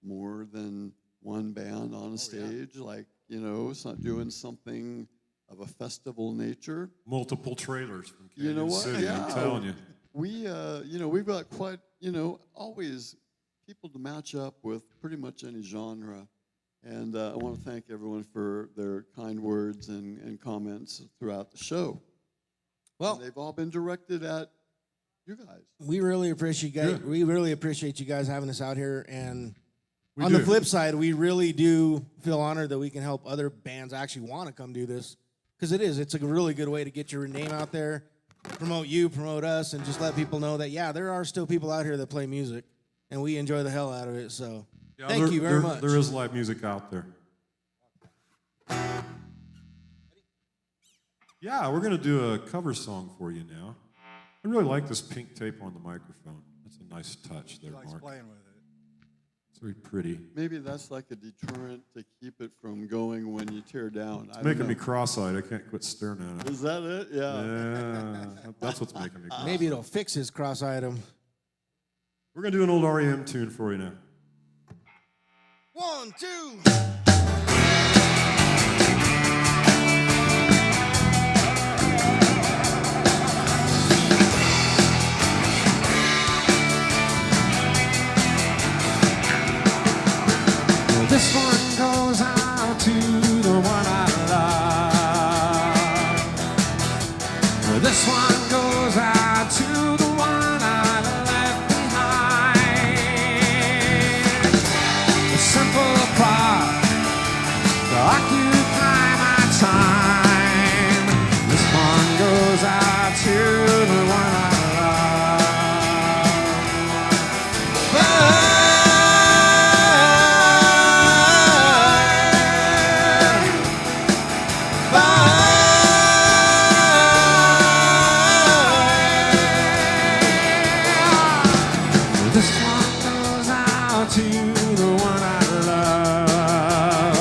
more than one band on a stage, like, you know, doing something of a festival nature. Multiple trailers from Canyon You know what? City, Yeah. I'm telling you. We, you know, we've got quite, you know, always people to match up with pretty much any genre. And I want to thank everyone for their kind words and comments throughout the show. Well, And they've all been directed at you guys. we really appreciate Yeah. you guys having us out here. And We on do. the flip side, we really do feel honored that we can help other bands actually want to come do this, because it's a really good way to get your name out there, promote you, promote us, and just let people know that, yeah, there are still people out here that play music, and we enjoy the hell out of it. So Yeah, thank you very much. There is live music out there. Yeah, we're going to do a cover song for you now. I really like this pink tape on the microphone. That's a nice touch there, He likes Mark. playing with it. It's very pretty. Maybe that's like a deterrent to keep it from going when you tear down. It's making me cross-eyed. I can't quit staring at it. Is that it? Yeah. Yeah, that's what's making me cross-eyed. Maybe it'll fix his cross item. We're going to do an old REM tune for you now. 1, 2. This one goes out to the one I love. This one goes out to the one I left behind. A simple pride to occupy my time. This one goes out to the one I love. This one goes out to the one I love.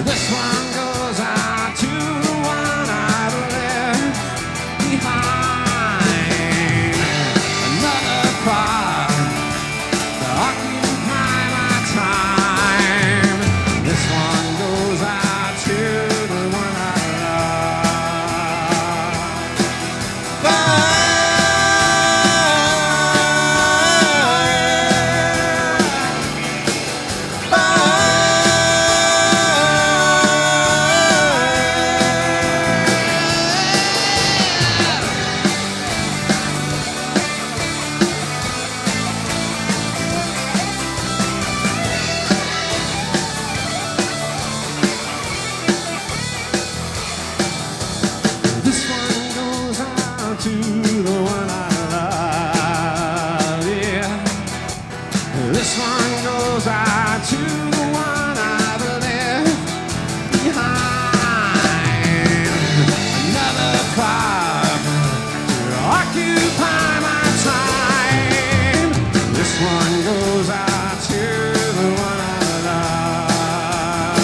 This one goes out to the one I've left behind. Another pride to occupy my time. This one goes out to the one I This one goes out to the one I love, yeah. This one goes out to the one I've left behind. Another club to occupy my time. This one goes out to the one I love.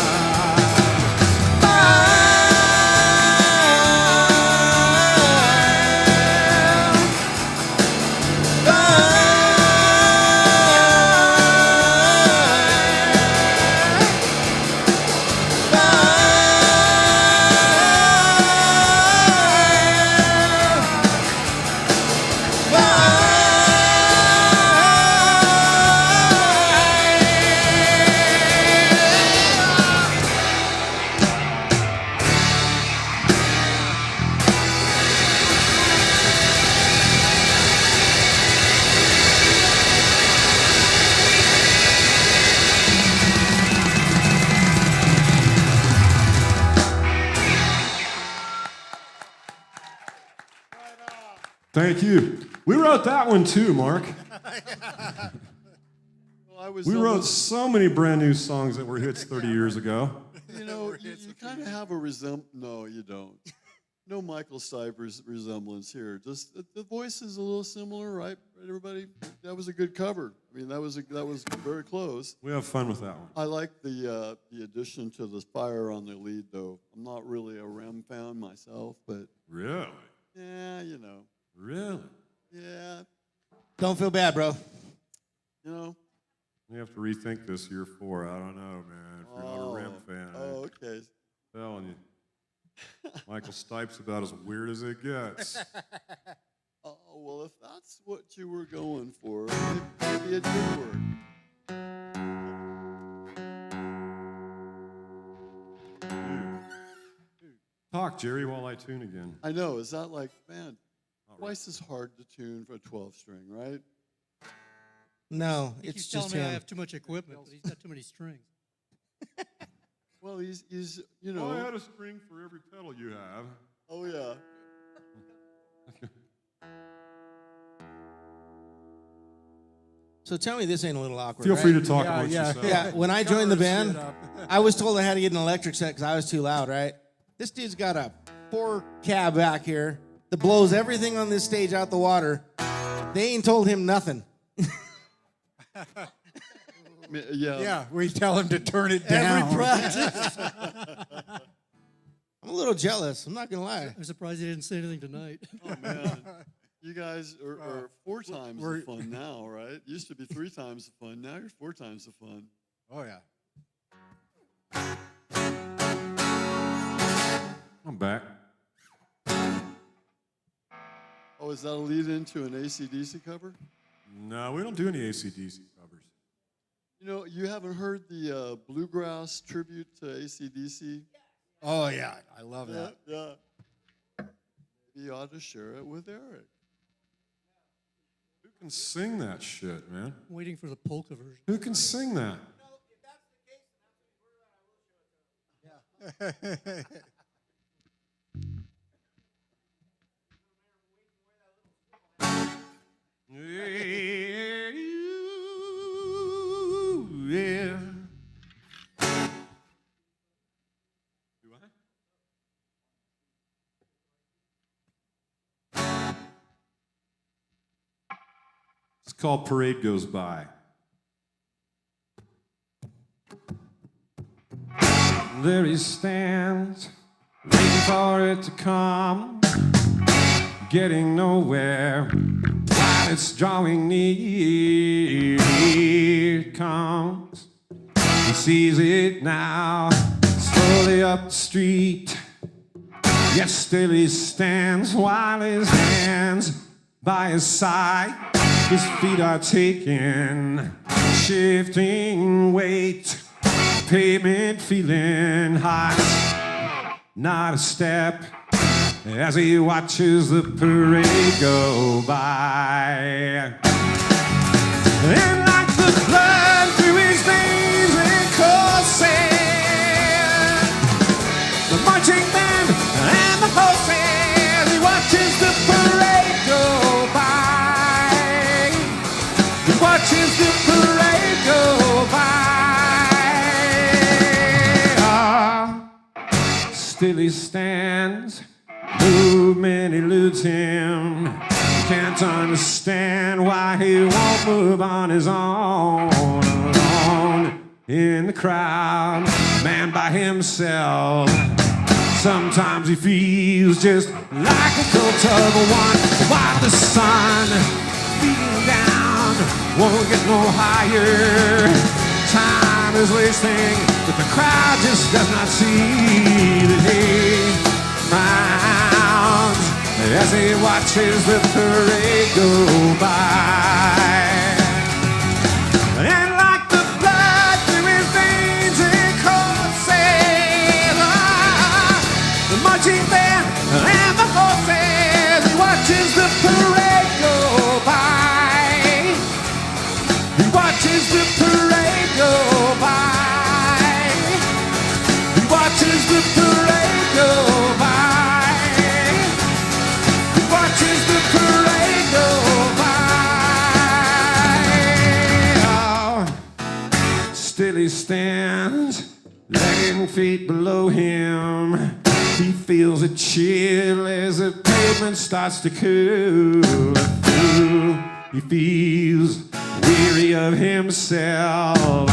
Thank you. We wrote that one too, Mark. Well, I was We wrote almost- so many brand new songs that were hits 30 years ago. You know, you kind of have a No, you don't. No Michael Stiper's resemblance here. Just the voice is a little similar, right? Everybody, that was a good cover. I mean, that was very close. We have fun with that one. I like the addition to the fire on the lead, though. I'm not really a REM fan myself, but Really? Yeah, you know. Really? Yeah, Don't feel bad, bro. you know. We have to rethink this year 4. I don't know, man. If you're not a Rim fan, Oh, okay. I'm telling you. Michael Stipe's about as weird as it gets. Oh, well, if that's what you were going for, maybe it did work. Talk, Jerry, while I tune again. I know. Is that like, man, twice as hard to tune for a 12 string, right? No, He it's keeps telling just me I him. have too much equipment, but he's got too many strings. Well, he's you Well, I know. had a string for every pedal you have. Oh, yeah. So tell me this ain't a little awkward. Feel right? free to talk Yeah, amongst yeah. yourselves. Yeah, when I joined the Cover band, shit up. I was told I had to get an electric set because I was too loud, right? This dude's got a 4 cab back here that blows everything on this stage out the water. They ain't told him nothing. Yeah. Yeah, we tell him to turn it down. Every practice. I'm a little jealous. I'm not gonna lie. I'm surprised he didn't say anything tonight. Oh, man. You guys are 4 times the fun now, right? Used to be 3 times the fun. Now you're 4 times the fun. Oh, yeah. I'm back. Oh, is that a lead into an AC/DC cover? No, we don't do any AC/DC covers. You know, you haven't heard the bluegrass tribute to AC/DC? Oh, yeah. I love that. Yeah. Maybe you ought to share it with Eric. Who can sing that shit, man? I'm waiting for the polka version. Who can sing that? Yeah. Do I? It's called Parade Goes By. There he stands, waiting for it to come, getting nowhere while it's drawing near. Here it comes, he sees it now, slowly up the street. Yet still he stands while his hands by his side. His feet are taking shifting weight. Pavement feeling hot, not a step as he watches the parade go by. And like the blood through his veins it courses, the marching band and the horses, he watches the parade go by. He watches the parade go by. Still he stands, movement eludes him. Can't understand why he won't move on his own. Alone in the crowd, man by himself. Sometimes he feels just like a cold tub of one, while the sun beating down won't get no higher. Time is wasting, but the crowd just does not see that he frowns as he watches the parade go by. And like the blood through his veins it courses, the marching band and the horses, he watches the parade go by. He watches the parade go by. He watches the parade go by. He watches the parade go by. Oh. Still he stands, leg and feet below him. He feels a chill as the pavement starts to cool. He feels weary of himself.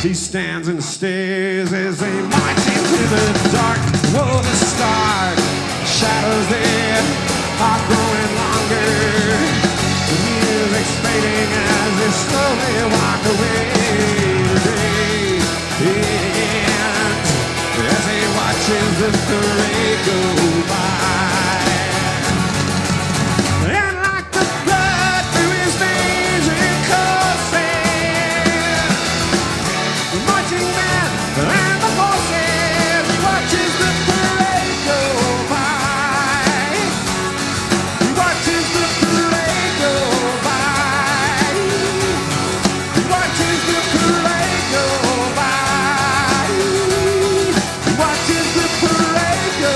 He stands and stares as they march into the dark. Oh, the start, shadows there, are growing longer. The music's fading as they slowly walk away. The day ends as he watches the parade go by. And like the blood through his veins it courses, the marching band and the horses, he watches the parade go by. He watches the parade go by. He watches the parade go by. He watches the parade go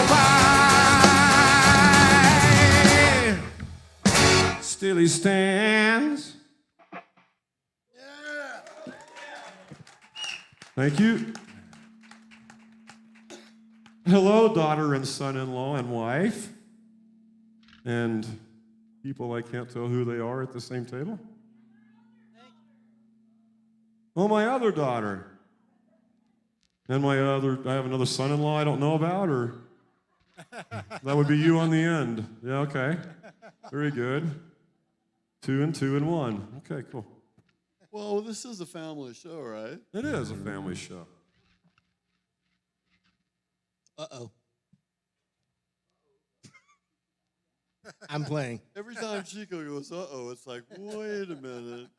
by. Still he stands. Thank you. Hello, daughter and son-in-law and wife, and people I can't tell who they are at the same table. Oh, my other daughter. And I have another son-in-law I don't know about, or that would be you on the end. Yeah, okay. Very good. 2 and 2 and 1. Okay, cool. Well, this is a family show, right? It is a family show. Uh-oh. I'm playing. Every time Chico goes, uh-oh, it's like, wait a minute.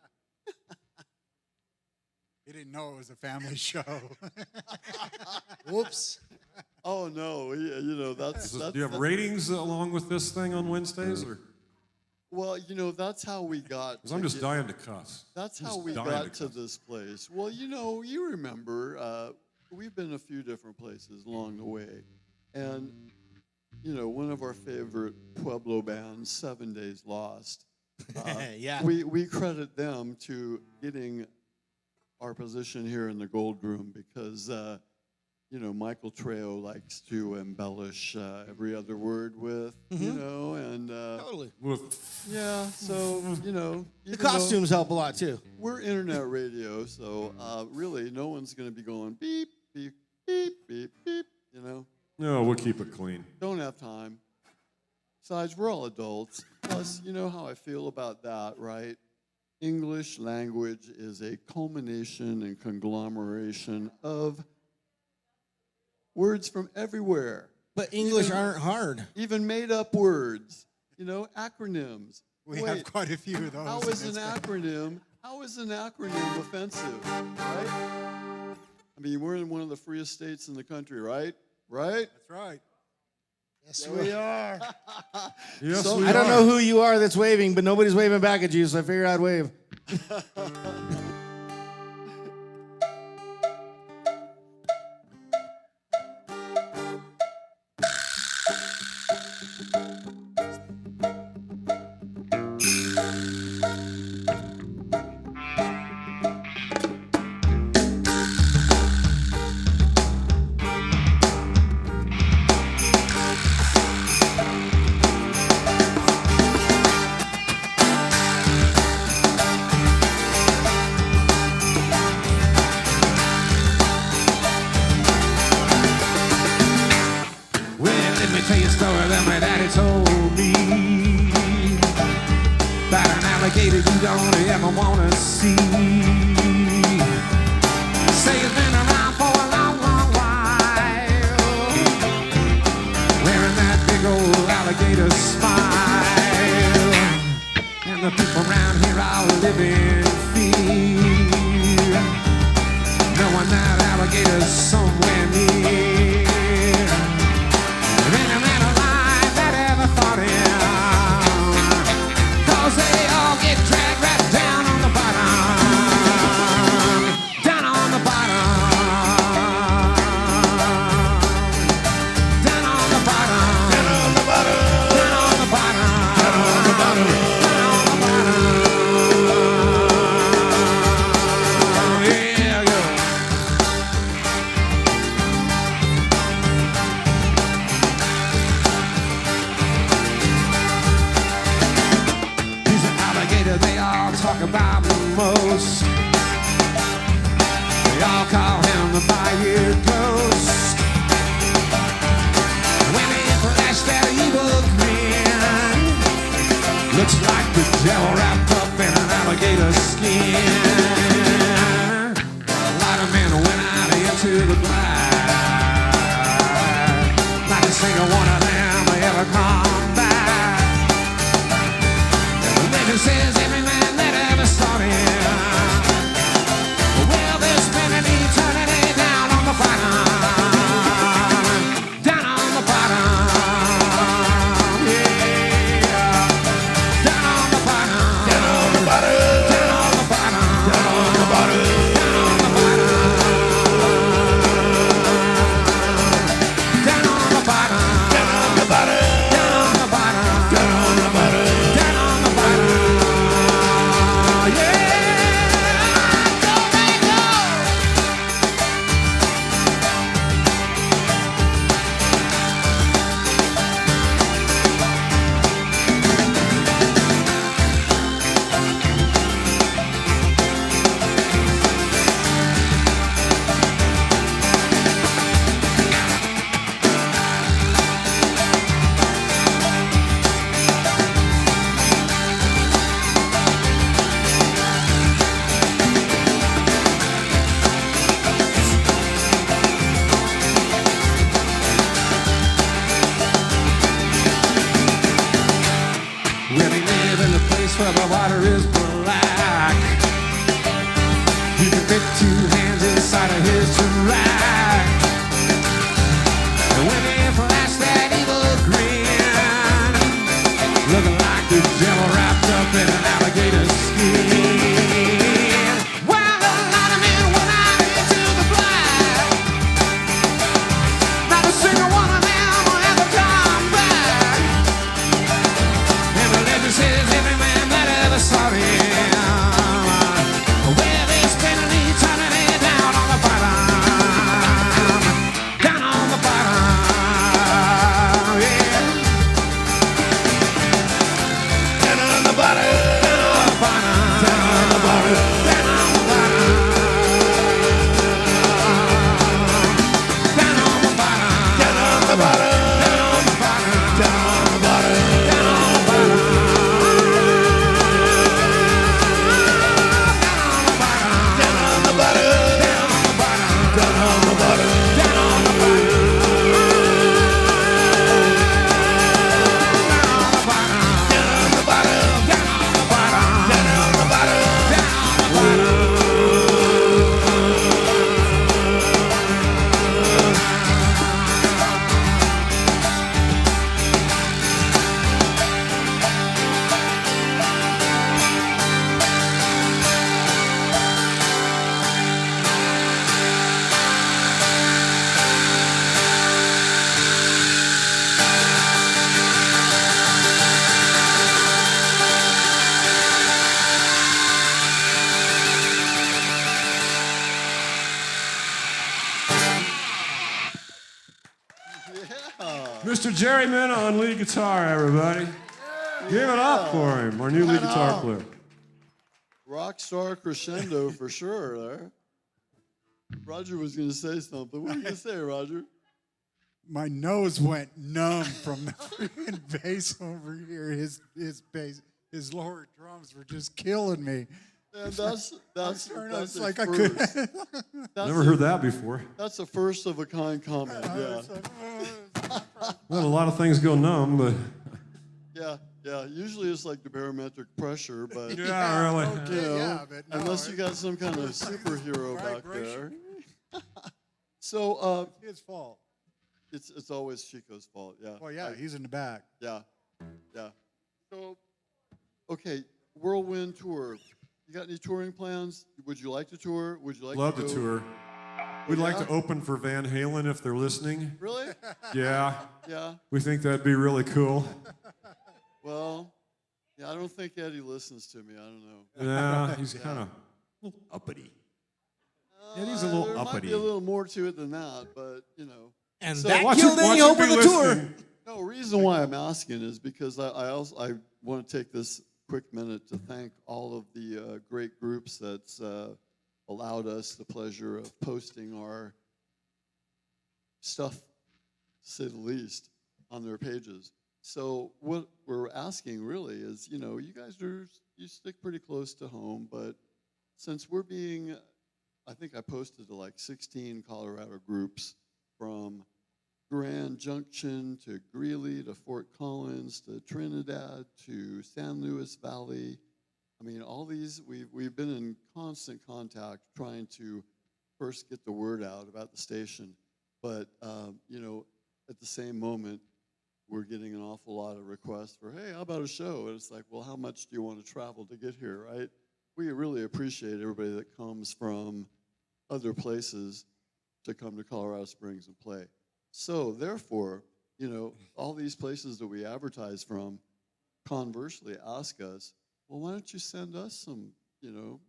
He didn't know it was a family show. Whoops. Oh, no, that's Do you have ratings along with this thing on Wednesdays, or? Well, that's how we got. 'Cause I'm just dying to cuss. That's I'm how just we dying got to cuss. this place. Well, you remember, we've been a few different places along the way. And, one of our favorite Pueblo bands, 7 Days Lost, Yeah. we credit them to getting our position here in the Gold Room because, Michael Trejo likes to embellish every other word with, and Totally. yeah, so, The even costumes help a lot, too. though we're internet radio, so really no one's going to be going beep, beep, beep, beep, beep, No, we'll keep it clean. Don't have time. Besides, we're all adults. Plus, you know how I feel about that, right? English language is a culmination and conglomeration of words from everywhere. But English aren't hard. Even made-up words, acronyms. We Wait, have quite a few of those. How is an acronym offensive, right? I mean, we're in one of the freest states in the country, right? Right? That's right. Yes, we are. Yes, So- we I don't are. know who you are that's waving, but nobody's waving back at you, so I figured I'd wave. Tell you a story that my daddy told me about an alligator you don't ever wanna see. Say it's been around for a long, long while, wearing that big old alligator smile. And the people around here all live in fear, knowing that alligator's somewhere near. Cause they all get dragged right down on the bottom. Down on the bottom. Down on the bottom. Down on the bottom. Down on the bottom. Down on the bottom. Down on the bottom. Yeah, yeah. They all talk about the most. They all call him the Bayou Ghost. When they flash that evil grin, Looks like the devil wrapped up in an alligator skin. A lot of men went out into the black. Not a single one of them ever come back. And the legend says every man that ever saw him, well, they'll spend an eternity down on the bottom. Down on the bottom. Where the water is black, you can fit two hands inside of his rack. And when they flash that evil grin, looking like the devil wrapped up in an alligator skin. Well, a lot of men went out into the black. Not a single one of them will ever come back. And the legend says every man saw him, where they spend an eternity down on the bottom, down on the bottom, yeah. Down on the bottom, down on the bottom, down on the bottom, down on the bottom, down on the bottom, down on the bottom, down on the bottom, down on the bottom, down on the bottom. Mr. Jerry Minna on lead guitar, everybody. Give it up for him, our new lead guitar player. Rock star crescendo for sure there. Roger was going to say something. What were you going to say, Roger? My nose went numb from the freaking bass over here. His bass, his lower drums were just killing me. And that's It's a like I first. could. Never heard that before. That's a first of a kind comment. Yeah. Well, a lot of things go numb, but Yeah. Usually it's like the barometric pressure, but yeah, really. you know, Yeah, but no, unless you got some kind of superhero back there. So His fault. it's always Chico's fault. Yeah. Well, yeah, he's in the back. Yeah. So, okay, whirlwind tour. You got any touring plans? Would you like to tour? Would you like Love to to go? tour. We'd like to open for Van Halen if they're listening. Really? Yeah, Yeah. we think that'd be really cool. Well, yeah, I don't think Eddie listens to me. I don't know. Yeah, he's kind of uppity. Eddie's a little there might uppity. be a little more to it than that, but you know. And So that Watch killed him- any watch hope him of be the tour. listening. No, reason why I'm asking is because I want to take this quick minute to thank all of the great groups that's allowed us the pleasure of posting our stuff, to say the least, on their pages. So what we're asking really is, you guys you stick pretty close to home, but since we're being, I think I posted to like 16 Colorado groups from Grand Junction to Greeley to Fort Collins to Trinidad to San Luis Valley. I mean, all these, we've been in constant contact trying to first get the word out about the station. But, at the same moment, we're getting an awful lot of requests for, hey, how about a show? And it's like, well, how much do you want to travel to get here, right? We really appreciate everybody that comes from other places to come to Colorado Springs and play. So therefore, all these places that we advertise from conversely ask us, well, why don't you send us some, you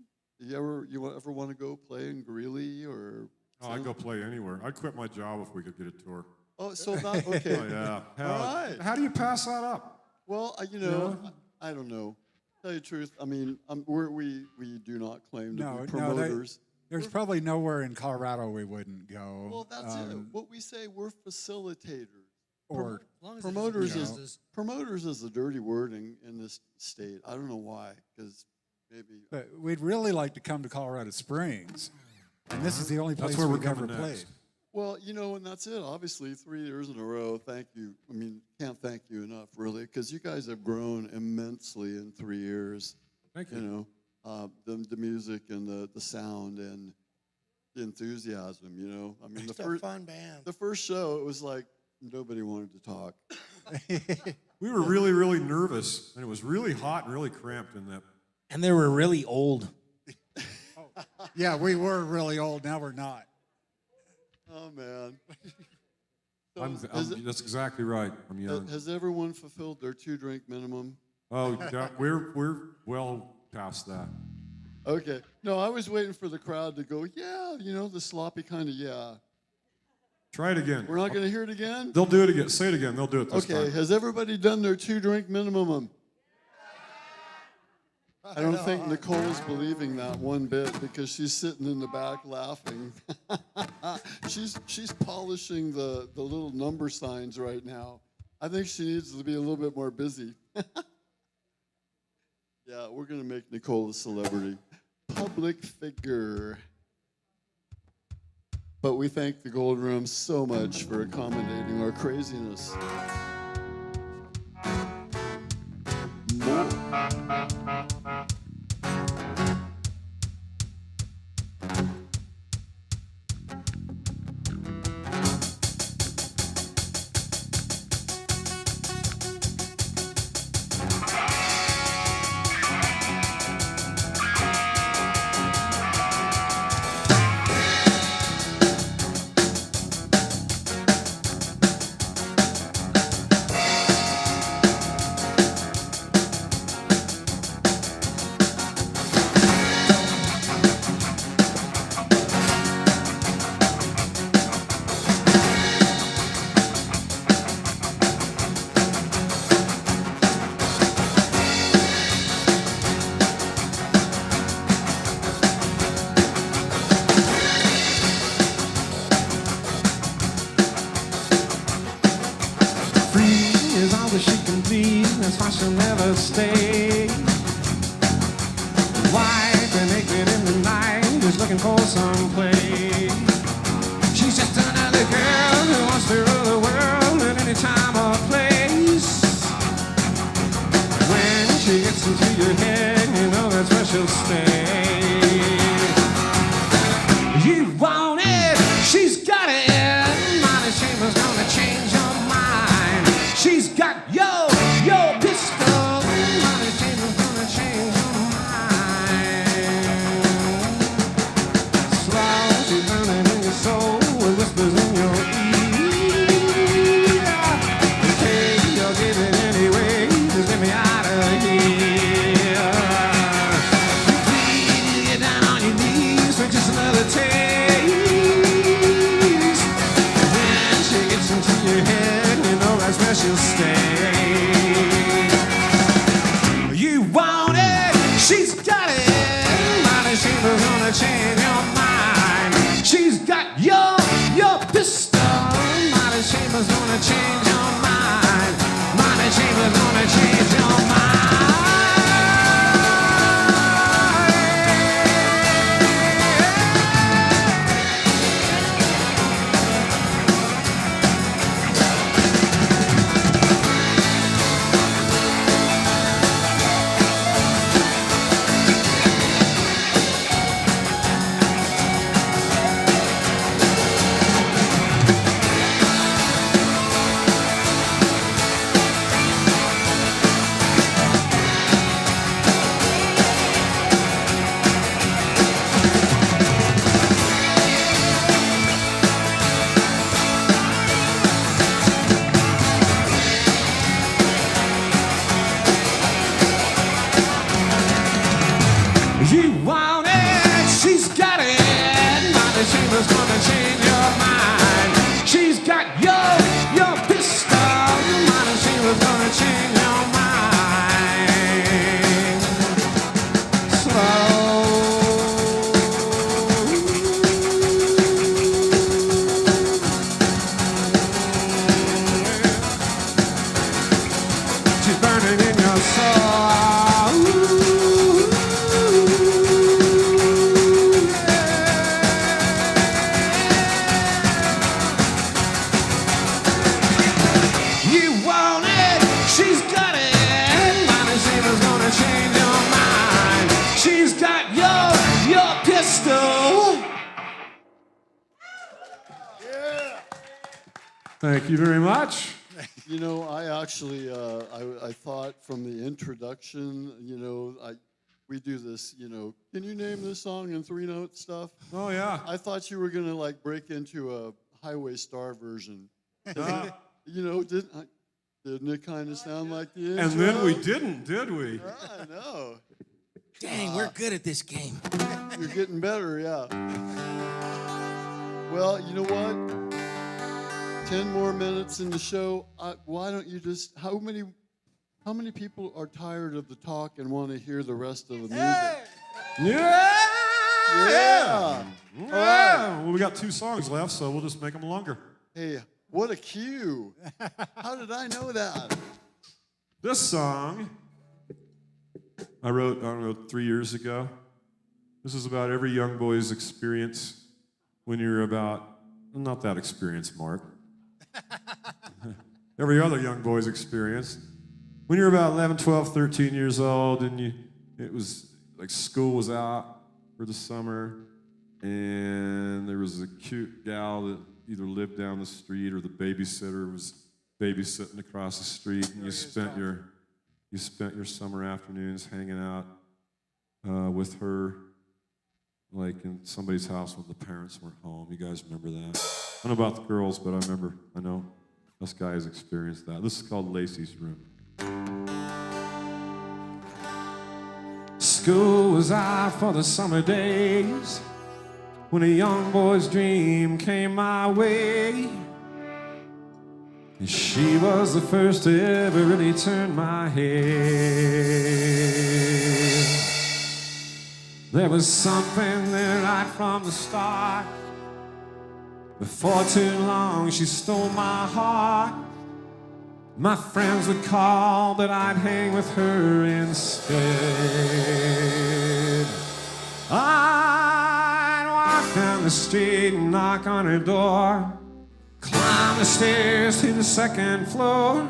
ever want to go play in Greeley or? Oh, I'd go play anywhere. I'd quit my job if we could get a tour. Oh, so not, okay. Oh, yeah. All right. How do you pass that up? Well, I don't know. Tell you the truth, I mean, we do not claim to be promoters. There's probably nowhere in Colorado we wouldn't go. Well, that's it. What we say, we're facilitators. Or As long as Promoters it's is promoters is a dirty word in this state. I don't know why, because maybe. but we'd really like to come to Colorado Springs, and this is the only place That's where we're we've ever coming played. next. Well, and that's it. Obviously, 3 years in a row. Thank you. I mean, can't thank you enough, really, because you guys have grown immensely in 3 years. Thank you. The music and the sound and the enthusiasm. I mean, Just a fun band. the first show, it was like nobody wanted to talk. We were really, really nervous, and it was really hot and really cramped in that. And they were really old. Yeah, we were really old. Now we're not. Oh man. That's exactly right. I'm young. Has everyone fulfilled their 2-drink minimum? Oh, we're well past that. Okay. No, I was waiting for the crowd to go, yeah, the sloppy kind of yeah. Try it again. We're not going to hear it again? They'll do it again. Say it again. They'll do it this Okay. time. Has everybody done their 2-drink minimum? I don't think Nicole's believing that one bit because she's sitting in the back laughing. she's polishing the little number signs right now. I think she needs to be a little bit more busy. Yeah, we're going to make Nicole a celebrity. Public figure. But we thank the Gold Room so much for accommodating our craziness. That's why she'll never stay. White and naked in the night, just looking for some play. She's just another girl who wants to rule the world at any time or place. When she gets into your head, you know that's where she'll stay. You want it, she's got it. Money Chamber's gonna change your mind. She's got your pistol. Money Chamber's gonna change your mind. Slow, she's drowning in your soul with whispers in your ear. Okay, you'll give it anyway. Just get me out of here. You want it, she's got it. Monte Sheila's gonna change your mind. She's got your pistol. Monte Sheila's gonna change your mind. Slow. She's burning in your soul. You want it, she's got it. Monte Sheila's gonna change your mind. She's got your pistol. Thank you very much. You know, I actually, I thought from the introduction, you know, we do this, you know, can you name this song in 3-note stuff? Oh, yeah. I thought you were going to, like, break into a Highway Star version. You know, didn't it kind of sound like the intro? And then we didn't, did we? I know. Dang, we're good at this game. You're getting better, yeah. Well, you know what? 10 more minutes in the show. Why don't you just, how many people are tired of the talk and want to hear the rest of the music? Yeah! Yeah. All right. Well, we got 2 songs left, so we'll just make them longer. Hey, what a cue. How did I know that? This song I wrote, I don't know, 3 years ago. This is about every young boy's experience when you're about, not that experienced, Mark. Every other young boy's experience. When you're about 11, 12, 13 years old, and it was like school was out for the summer, and there was a cute gal that either lived down the street or the babysitter was babysitting across the street, and you spent your summer afternoons hanging out with her, like in somebody's house when the parents weren't home. You guys remember that? I don't know about the girls, but I know us guys experienced that. This is called Lacey's Room. School was out for the summer days when a young boy's dream came my way. And she was the first to ever really turn my head. There was something there right from the start. Before too long, she stole my heart. My friends would call, but I'd hang with her instead. I'd walk down the street and knock on her door, climb the stairs to the 2nd floor,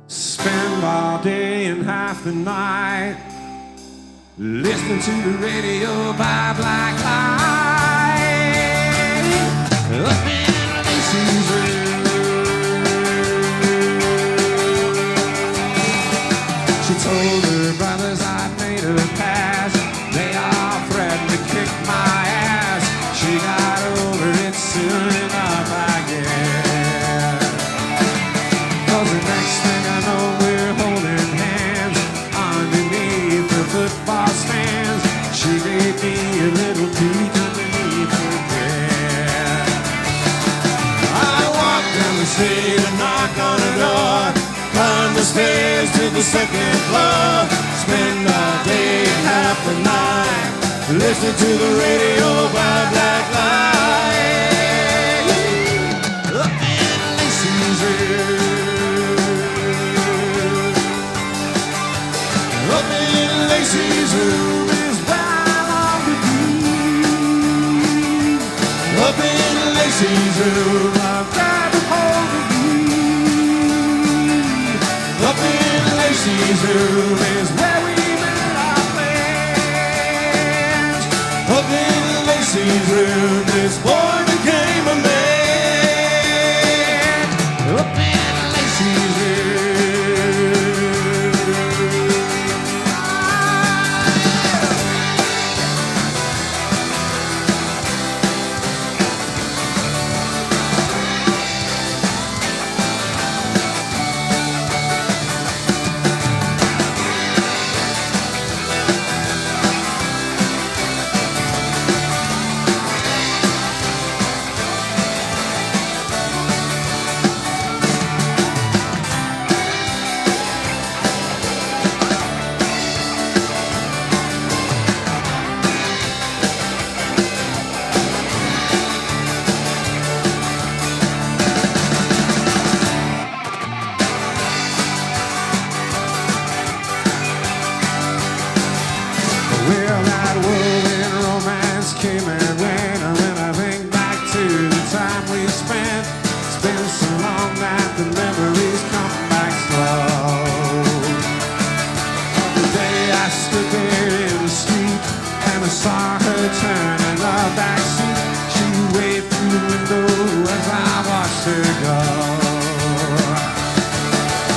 spend all day and half the night listening to the radio by black light. Up in Lacey's room, she told her brothers I'd made her pass. They all threatened to kick my ass. She got over it soon enough, I guess. 'Cause the next thing I know, we're holding hands underneath the football stands. She gave me a little peek underneath her bed. I walked down the street and knocked on her door, climbed the stairs to the 2nd floor, spend all day and half the night listening to the radio by black light. Up in Lacey's room, up in Lacey's room is where I long to be. Up in Lacey's room, I've got a hold of you. Up in Lacey's room is where we made our plans. Up in Lacey's room, this boy became a man. Up in Lacey's saw her turn in the backseat. She waved through the window as I watched her go.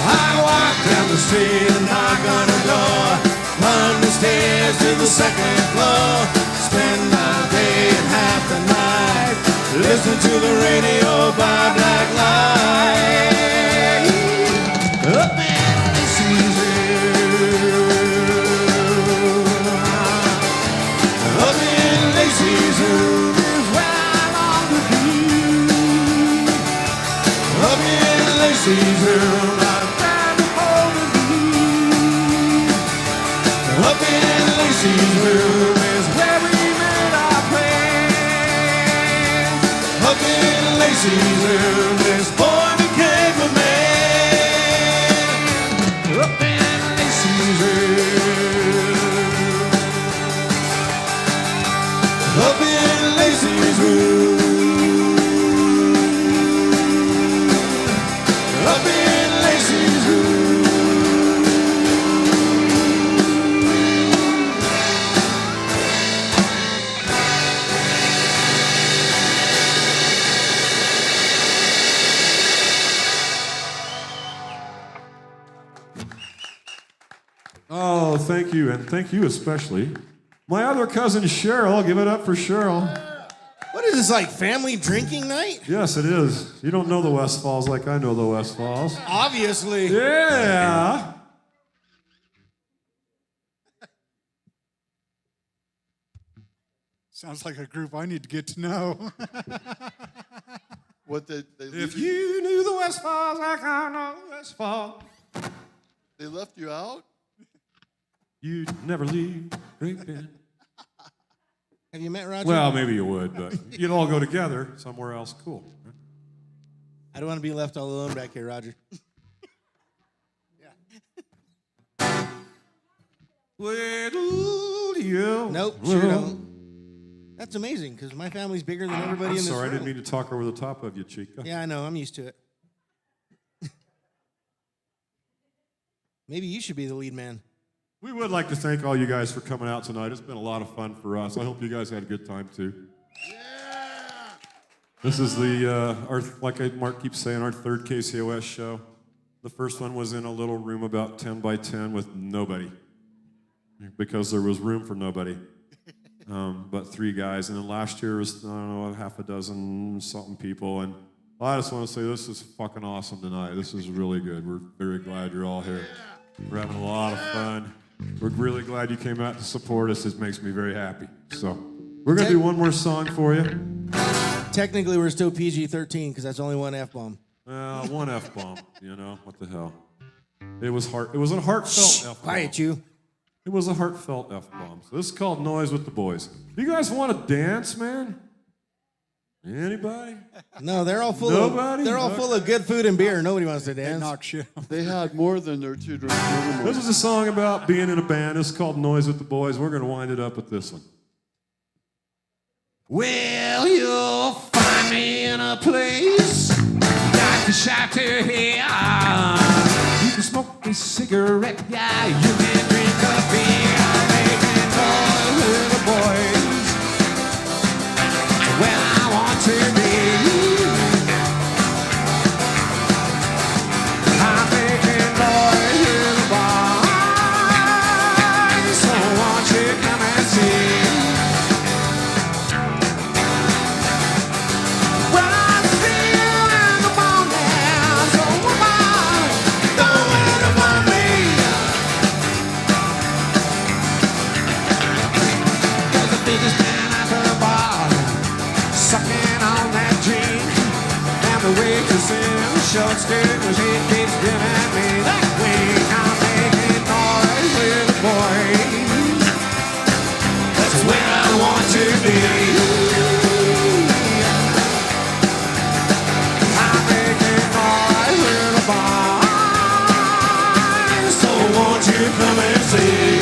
I walked down the street and knocked on her door. Climbed the stairs to the second floor. Spend my day and half the night. Listen to the radio by black light. Up in Lacey's room. Up in Lacey's room is where I long to be. Up in Lacey's room, I've got a hold of me. Up in Lacey's room is where we made our plans. Up in Lacey's room, this boy became a man. Up in Lacey's room. Up in Lacey's room. Up in Lacey's room. Oh, thank you, and thank you especially. My other cousin Cheryl, give it up for Cheryl. What is this, like family drinking night? Yes, it is. You don't know the Westfalls like I know the Westfalls. Obviously. Yeah. Sounds like a group I need to get to know. What they If you knew the Westfalls like I know the Westfalls, they left you out? you'd never leave Great Bend. Have you met Roger? Well, maybe you would, but you'd all go together somewhere else. Cool. I don't want to be left all alone back here, Roger. Little you. Nope, sure don't. That's amazing, because my family's bigger than everybody I'm in this sorry, I room. didn't mean to talk over the top of you, Chica. Yeah, I know. I'm used to it. Maybe you should be the lead man. We would like to thank all you guys for coming out tonight. It's been a lot of fun for us. I hope you guys had a good time too. Yeah. This is the like Mark keeps saying, our third KCOS show. The first one was in a little room about 10 by 10 with nobody, because there was room for nobody, but 3 guys. And then last year was, I don't know, half a dozen something people. And I just want to say this is fucking awesome tonight. This is really good. We're very glad you're all here. We're having a lot of fun. We're really glad you came out to support us. It makes me very happy. So we're going to do one more song for you. Technically, we're still PG-13 because that's only one F-bomb. One F-bomb, you know, what the hell. It was a heartfelt F-bomb. Quiet you. It was a heartfelt F-bomb. So this is called Noise with the Boys. Do you guys want to dance, man? Anybody? No, they're all full Nobody? of they're all full of good food and beer. Nobody wants to They dance. knock shit off. They had more than their 2 drinks. This is a song about being in a band. It's called Noise with the Boys. We're going to wind it up with this one. Well, you'll find me in a place like the shelter here. You can smoke a cigarette, yeah, you can drink a beer. Making noise with the boys. Well, I want to be. I'm making noise with the boys. So won't you come and see? The waitress in the short skirt, well, she keeps giving me that wink. I'm making noise with the boys. That's where I want to be. I'm making noise with the boys. So won't you come and see?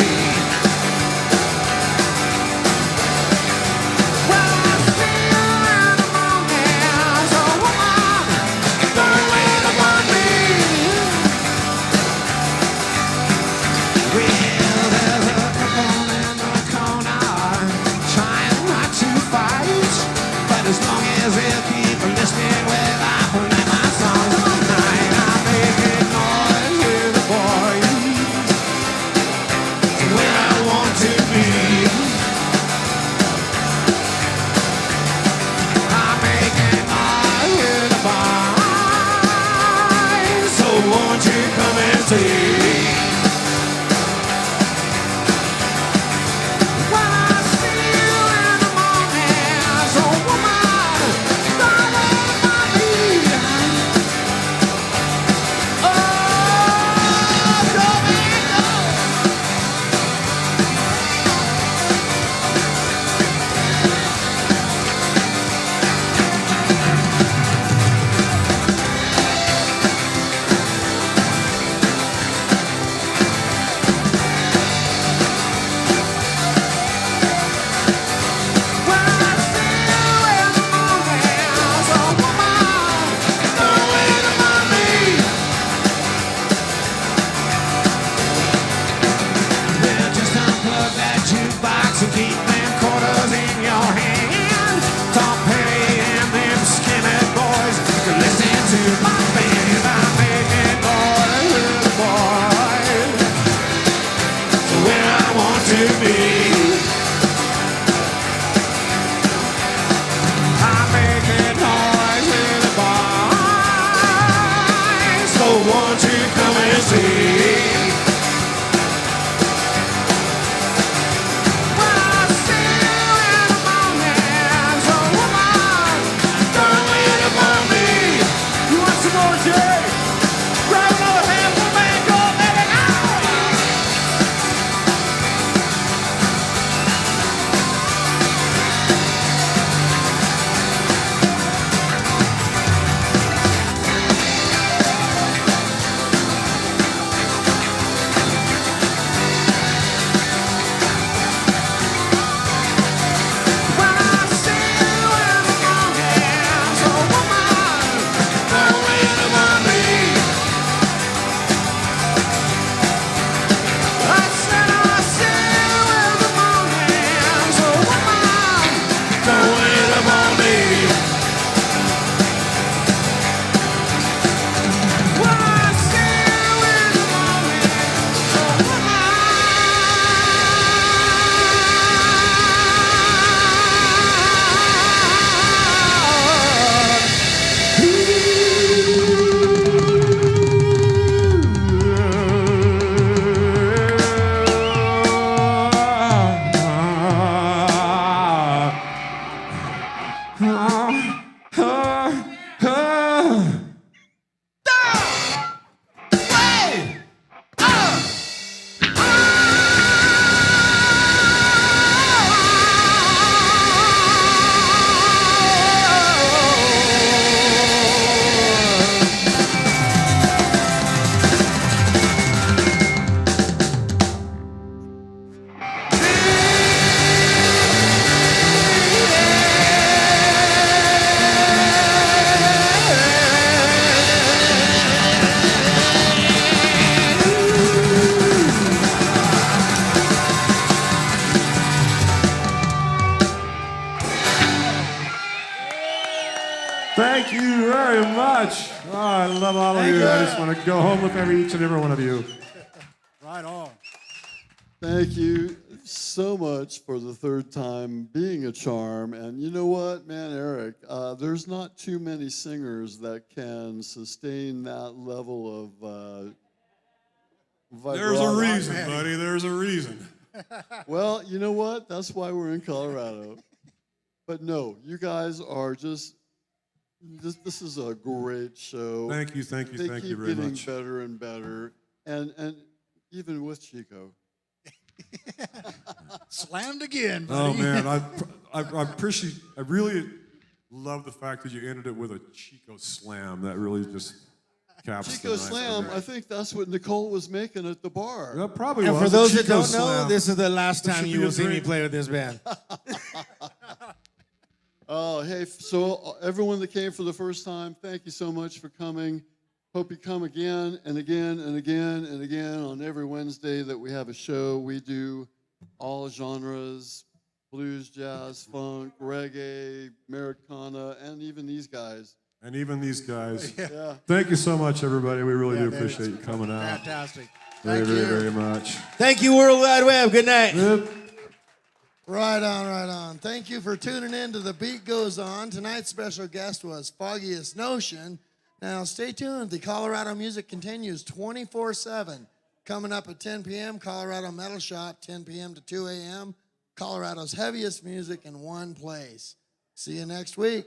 Thank you very much. Oh, I love all of you. I just want to go home with each and every one of you. Right on. Thank you so much for the third time being a charm. And you know what, man, Eric, there's not too many singers that can sustain that level of vibrato. There's a reason, buddy. There's a reason. Well, you know what? That's why we're in Colorado. But no, you guys are just, this is a great show. Thank you They very keep much. getting better and better. And even with Chico. Slammed again, Oh buddy. man, I appreciate. I really love the fact that you ended it with a Chico slam. That really just caps Chico the night for Slam, me. I think that's what Nicole was making at the bar. That probably And was for a those that Chico don't know, slam. this is the last That time should you be a will see me drink. play with this band. Oh, hey, so everyone that came for the first time, thank you so much for coming. Hope you come again and again and again and again on every Wednesday that we have a show. We do all genres, blues, jazz, funk, reggae, Americana, and even these guys. And even these guys. Yeah. Thank you so much, everybody. We really do man, appreciate you it's coming out. Fantastic. Very, Thank you. very much. Thank you, World Wide Web. Good night. Yep. Right on, right on. Thank you for tuning in to The Beat Goes On. Tonight's special guest was Foggiest Notion. Now, stay tuned. The Colorado music continues 24/7. Coming up at 10 p.m., Colorado Metal Shop, 10 p.m. to 2 a.m. Colorado's heaviest music in one place. See you next week.